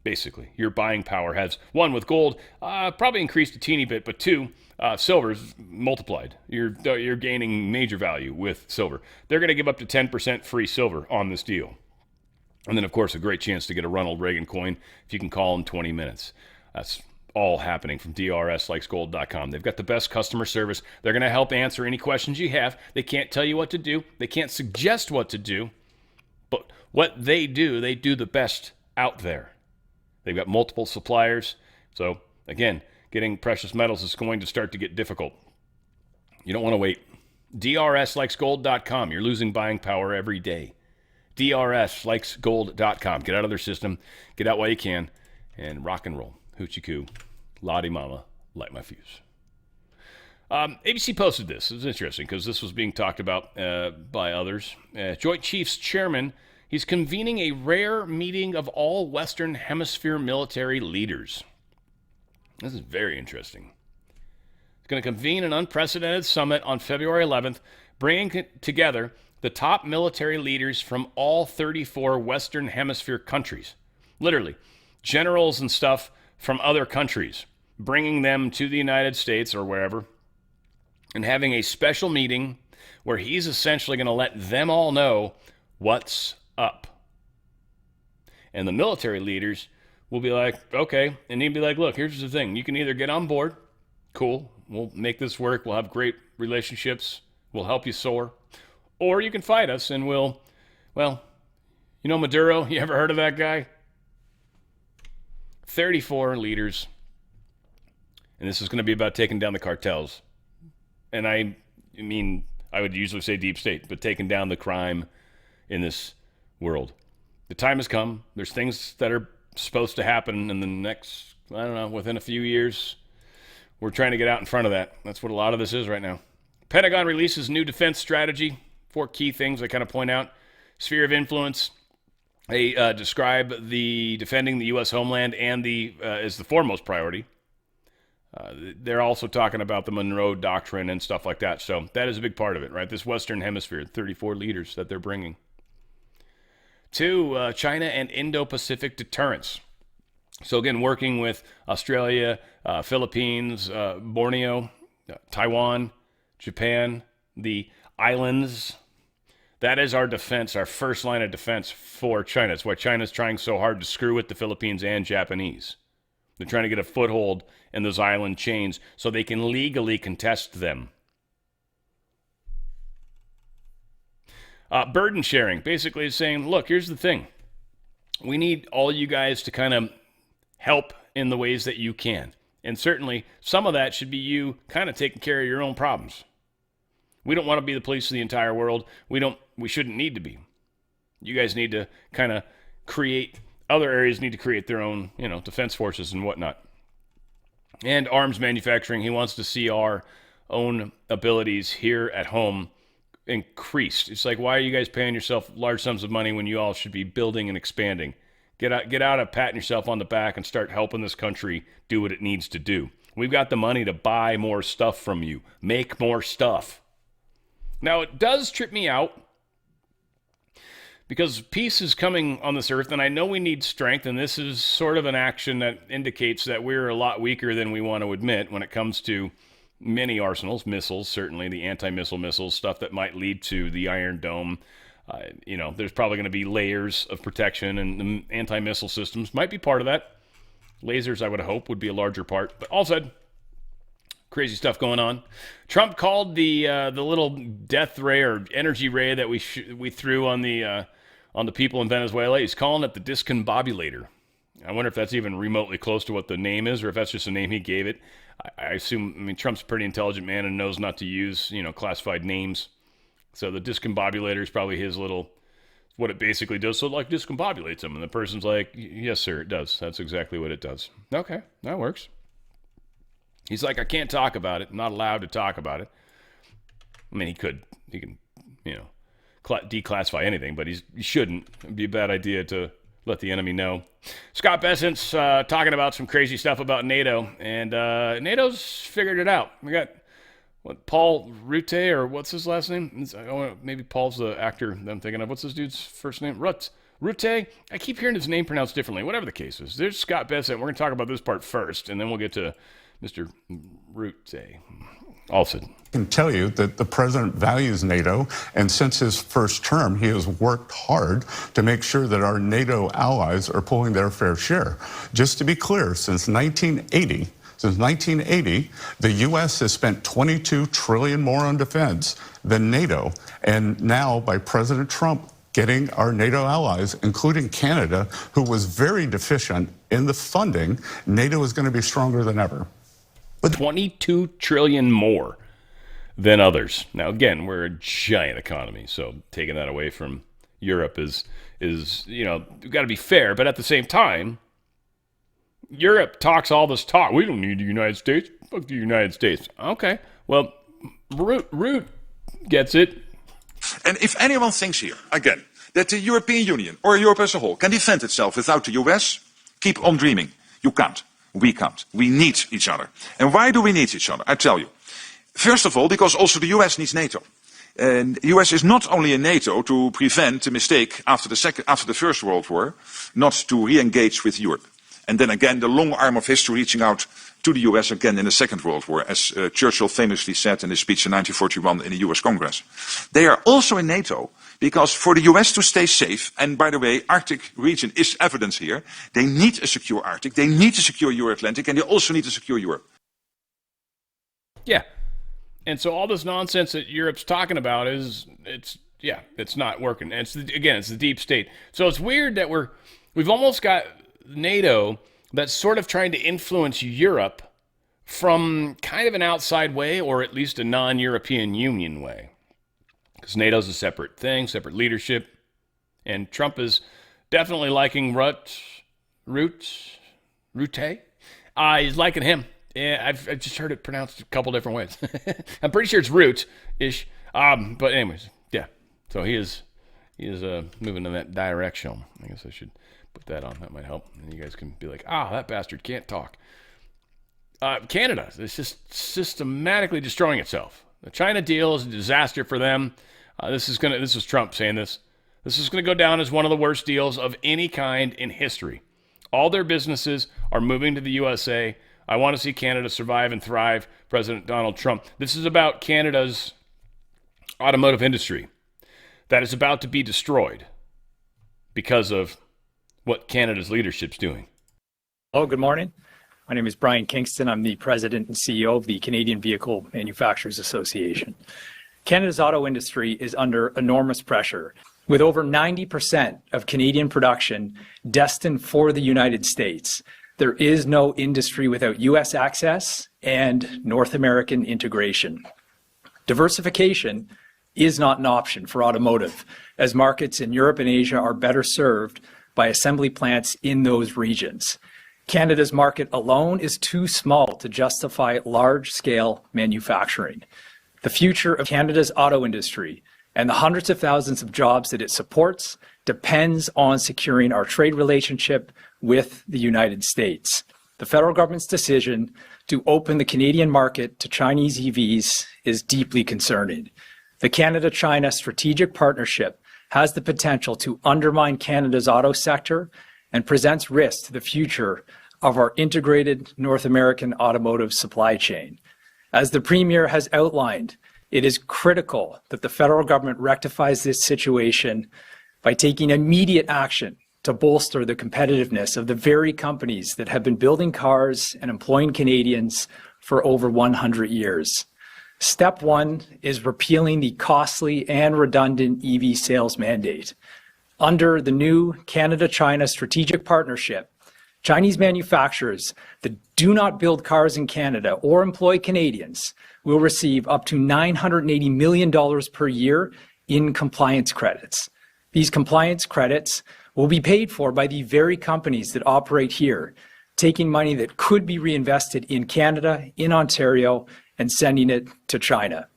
Basically, your buying power has, one, with gold, probably increased a teeny bit, but two, silver's multiplied. You're gaining major value with silver. They're going to give up to 10% free silver on this deal. And then, of course, a great chance to get a Ronald Reagan coin if you can call in 20 minutes. That's all happening from DRSlikesgold.com. They've got the best customer service. They're going to help answer any questions you have. They can't tell you what to do. They can't suggest what to do. But what they do the best out there. They've got multiple suppliers. So, again, getting precious metals is going to start to get difficult. You don't want to wait. DRSlikesgold.com. You're losing buying power every day. DRSlikesgold.com. Get out of their system. Get out while you can. And rock and roll. Hoochie coo. Lottie mama. Light my fuse. ABC posted this. It was interesting because this was being talked about by others. Joint Chiefs Chairman, he's convening a rare meeting of all Western Hemisphere military leaders. This is very interesting. He's going to convene an unprecedented summit on February 11th, bringing together the top military leaders from all 34 Western Hemisphere countries. Literally, generals and stuff from other countries, bringing them to the United States or wherever, and having a special meeting where he's essentially going to let them all know what's up. And the military leaders will be like, okay. And he'd be like, look, here's the thing. You can either get on board. Cool. We'll make this work. We'll have great relationships. We'll help you soar. Or you can fight us and we'll, well, you know Maduro? You ever heard of that guy? 34 leaders. And this is going to be about taking down the cartels. And I mean, I would usually say deep state, but taking down the crime in this world. The time has come. There's things that are supposed to happen in the next, I don't know, within a few years. We're trying to get out in front of that. That's what a lot of this is right now. Pentagon releases new defense strategy. 4 key things I kind of point out. Sphere of influence. They describe the defending the U.S. homeland and as the foremost priority. They're also talking about the Monroe Doctrine and stuff like that. So that is a big part of it, right? This Western Hemisphere, 34 leaders that they're bringing. 2, China and Indo-Pacific deterrence. So again, working with Australia, Philippines, Borneo, Taiwan, Japan, the islands. That is our defense, our first line of defense for China. That's why China's trying so hard to screw with the Philippines and Japanese. They're trying to get a foothold in those island chains so they can legally contest them. Burden sharing, basically is saying, look, here's the thing. We need all you guys to kind of help in the ways that you can. And certainly, some of that should be you kind of taking care of your own problems. We don't want to be the police of the entire world. We shouldn't need to be. You guys need to kind of create, other areas need to create their own, defense forces and whatnot. And arms manufacturing, he wants to see our own abilities here at home increased. It's like, why are you guys paying yourself large sums of money when you all should be building and expanding? Get out of patting yourself on the back and start helping this country do what it needs to do. We've got the money to buy more stuff from you. Make more stuff. Now, it does trip me out because peace is coming on this earth, and I know we need strength, and this is sort of an action that indicates that we're a lot weaker than we want to admit when it comes to many arsenals, missiles, certainly the anti-missile missiles, stuff that might lead to the Iron Dome. There's probably going to be layers of protection, and the anti-missile systems might be part of that. Lasers, I would hope, would be a larger part. But all said, crazy stuff going on. Trump called the little death ray or energy ray that we threw on the people in Venezuela. He's calling it the discombobulator. I wonder if that's even remotely close to what the name is, or if that's just a name he gave it. I assume, I mean, Trump's a pretty intelligent man and knows not to use, classified names. So the discombobulator is probably his little, what it basically does. So, like, discombobulates him. And the person's like, yes, sir, it does. That's exactly what it does. Okay, that works. He's like, I can't talk about it. I'm not allowed to talk about it. I mean, he can, declassify anything, but he shouldn't. It'd be a bad idea to let the enemy know. Scott Bessent's talking about some crazy stuff about NATO, and NATO's figured it out. We got Paul Rutte, or what's his last name? Maybe Paul's the actor that I'm thinking of. What's this dude's first name? Rutte? I keep hearing his name pronounced differently. Whatever the case is. There's Scott Bessent. We're going to talk about this part first, and then we'll get to Mr. Rutte. Alfred. I can tell you that the president values NATO, and since his first term, he has worked hard to make sure that our NATO allies are pulling their fair share. Just to be clear, since 1980, the U.S. has spent $22 trillion more on defense than NATO, and now by President Trump getting our NATO allies, including Canada, who was very deficient in the funding, NATO is going to be stronger than ever. But 22 trillion more than others. Now, again, we're a giant economy, so taking that away from Europe is we've got to be fair. But at the same time, Europe talks all this talk. We don't need the United States. Fuck the United States. Okay, well, Root gets it. And if anyone thinks here, again, that the European Union or Europe as a whole can defend itself without the US, keep on dreaming. You can't. We can't. We need each other. And why do we need each other? I tell you. First of all, because also the US needs NATO. And the US is not only in NATO to prevent a mistake after the First World War, not to re-engage with Europe. And then again, the long arm of history reaching out to the US again in the Second World War, as Churchill famously said in his speech in 1941 in the US Congress. They are also in NATO because for the US to stay safe, and by the way, Arctic region is evidence here, they need a secure Arctic, they need a secure Euro-Atlantic, and they also need to secure Europe. Yeah. And so all this nonsense that Europe's talking about it's not working. And it's the deep state. So it's weird that we've almost got NATO that's sort of trying to influence Europe from kind of an outside way, or at least a non-European Union way. Because NATO's a separate thing, separate leadership. And Trump is definitely liking Rutte. He's liking him. Yeah, I've just heard it pronounced a couple different ways. I'm pretty sure it's Root-ish. But anyways, yeah. So he is moving in that direction. I guess I should put that on. That might help. And you guys can be like, that bastard can't talk. Canada is just systematically destroying itself. The China deal is a disaster for them. This is Trump saying this. This is going to go down as one of the worst deals of any kind in history. All their businesses are moving to the USA. I want to see Canada survive and thrive. President Donald Trump. This is about Canada's automotive industry that is about to be destroyed because of what Canada's leadership's doing. Hello, good morning. My name is Brian Kingston. I'm the president and CEO of the Canadian Vehicle Manufacturers Association. Canada's auto industry is under enormous pressure, with over 90% of Canadian production destined for the United States. There is no industry without U.S. access and North American integration. Diversification is not an option for automotive, as markets in Europe and Asia are better served by assembly plants in those regions. Canada's market alone is too small to justify large-scale manufacturing. The future of Canada's auto industry and the hundreds of thousands of jobs that it supports depends on securing our trade relationship with the United States. The federal government's decision to open the Canadian market to Chinese EVs is deeply concerning. The Canada-China strategic partnership has the potential to undermine Canada's auto sector and presents risks to the future of our integrated North American automotive supply chain. As the Premier has outlined, it is critical that the federal government rectifies this situation by taking immediate action to bolster the competitiveness of the very companies that have been building cars and employing Canadians for over 100 years. Step one is repealing the costly and redundant EV sales mandate. Under the new Canada-China strategic partnership, Chinese manufacturers that do not build cars in Canada or employ Canadians will receive up to $980 million per year in compliance credits. These compliance credits will be paid for by the very companies that operate here, taking money that could be reinvested in Canada, in Ontario, and sending it to China.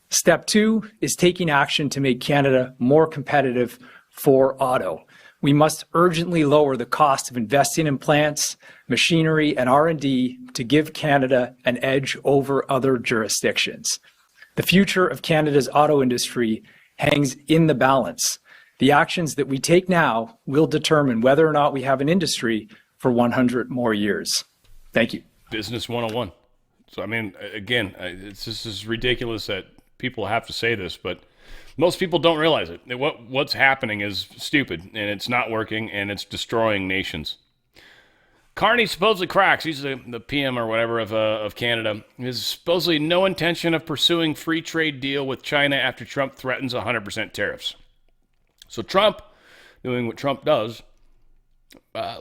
Step 2 is taking action to make Canada more competitive for auto. We must urgently lower the cost of investing in plants, machinery, and R&D to give Canada an edge over other jurisdictions. The future of Canada's auto industry hangs in the balance. The actions that we take now will determine whether or not we have an industry for 100 more years. Thank you. Business 101. So, I mean, again, it's just is ridiculous that people have to say this, but most people don't realize it. What's happening is stupid, and it's not working, and it's destroying nations. Carney supposedly cracks. He's the PM or whatever of Canada. Has supposedly no intention of pursuing free trade deal with China after Trump threatens 100% tariffs. So Trump, doing what Trump does,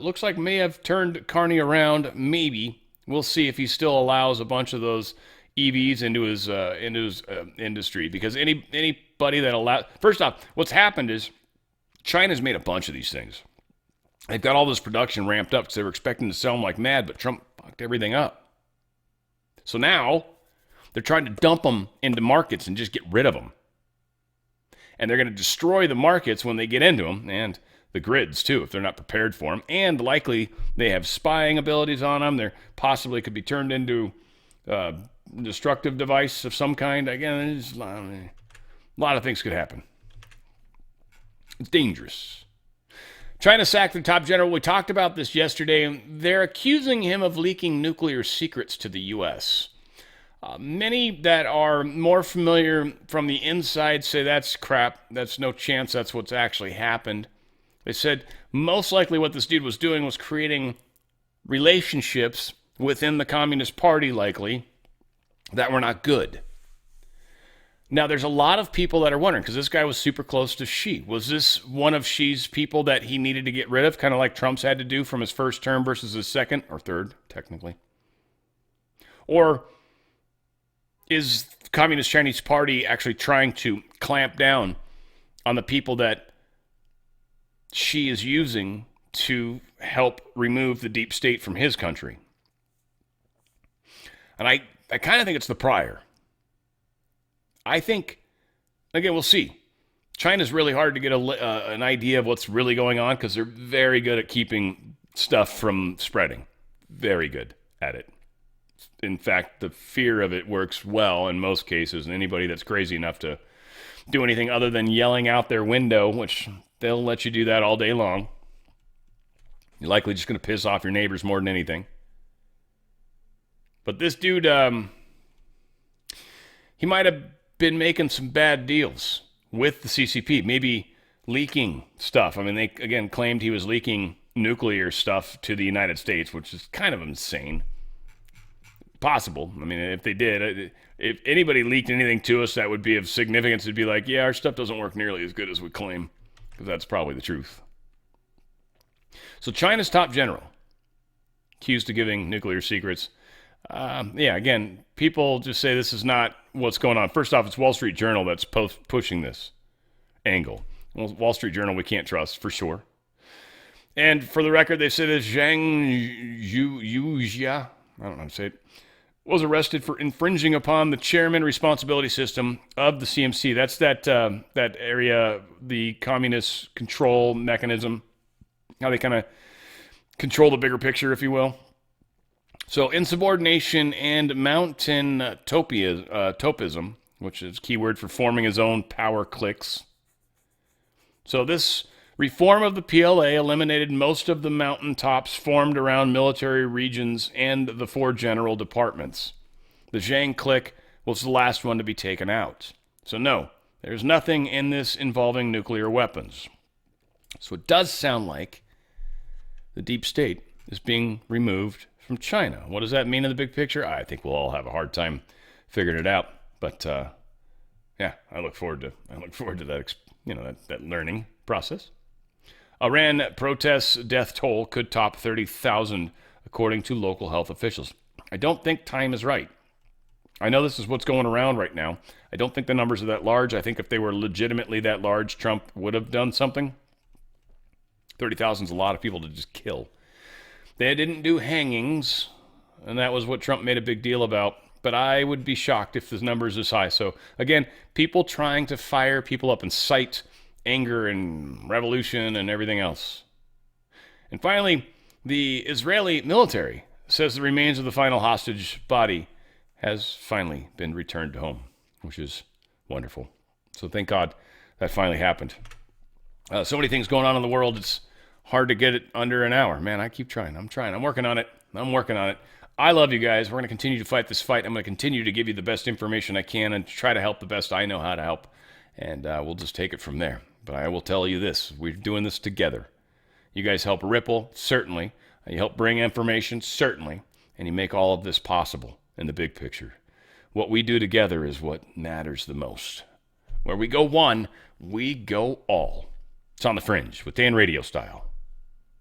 looks like may have turned Carney around. Maybe. We'll see if he still allows a bunch of those EVs into his industry, because anybody that allows... First off, what's happened is China's made a bunch of these things. They've got all this production ramped up because they were expecting to sell them like mad, but Trump fucked everything up. So now they're trying to dump them into markets and just get rid of them. And they're going to destroy the markets when they get into them, and the grids too, if they're not prepared for them. And likely they have spying abilities on them. They possibly could be turned into destructive device of some kind. Again, a lot of things could happen. It's dangerous. China sacked their top general. We talked about this yesterday. They're accusing him of leaking nuclear secrets to the U.S. Many that are more familiar from the inside say that's crap. That's no chance. That's what's actually happened. They said most likely what this dude was doing was creating relationships within the Communist Party, likely, that were not good. Now, there's a lot of people that are wondering, because this guy was super close to Xi. Was this one of Xi's people that he needed to get rid of, kind of like Trump's had to do from his first term versus his second, or third, technically? Or is the Communist Chinese Party actually trying to clamp down on the people that Xi is using to help remove the deep state from his country? And I kind of think it's the prior. I think, again, we'll see. China's really hard to get an idea of what's really going on because they're very good at keeping stuff from spreading. Very good at it. In fact, the fear of it works well in most cases, and anybody that's crazy enough to do anything other than yelling out their window, which they'll let you do that all day long, you're likely just going to piss off your neighbors more than anything. But this dude, he might have been making some bad deals with the CCP, maybe leaking stuff. I mean, they, again, claimed he was leaking nuclear stuff to the United States, which is kind of insane. Possible. I mean, if they did, if anybody leaked anything to us that would be of significance, it'd be like, yeah, our stuff doesn't work nearly as good as we claim, because that's probably the truth. So China's top general, accused of giving nuclear secrets. Yeah, again, people just say this is not what's going on. First off, it's Wall Street Journal that's pushing this angle. Well, Wall Street Journal we can't trust, for sure. And for the record, they said that Zhang Yujia, I don't know how to say it, was arrested for infringing upon the chairman responsibility system of the CMC. That's that area, the communist control mechanism, how they kind of control the bigger picture, if you will. So insubordination and mountain topism, which is a keyword for forming his own power cliques. So this reform of the PLA eliminated most of the mountaintops formed around military regions and the 4 general departments. The Zhang clique was the last one to be taken out. So no, there's nothing in this involving nuclear weapons. So it does sound like the deep state is being removed from China. What does that mean in the big picture? I think we'll all have a hard time figuring it out. But yeah, I look forward to that, that learning process. Iran protests death toll could top 30,000 according to local health officials. I don't think time is right. I know this is what's going around right now. I don't think the numbers are that large. I think if they were legitimately that large, Trump would have done something. 30,000 is a lot of people to just kill. They didn't do hangings, and that was what Trump made a big deal about. But I would be shocked if the numbers is high. So again, people trying to fire people up, incite anger and revolution and everything else. And finally, the Israeli military says the remains of the final hostage body has finally been returned home, which is wonderful. So thank God that finally happened. So many things going on in the world. It's hard to get it under an hour. Man, I keep trying. I'm working on it. I love you guys. We're going to continue to fight this fight. I'm going to continue to give you the best information I can and try to help the best I know how to help. And we'll just take it from there. But I will tell you this. We're doing this together. You guys help Ripple, certainly. You help bring information, certainly. And you make all of this possible in the big picture. What we do together is what matters the most. Where we go one, we go all. It's on the Fringe with Dan Radio Style.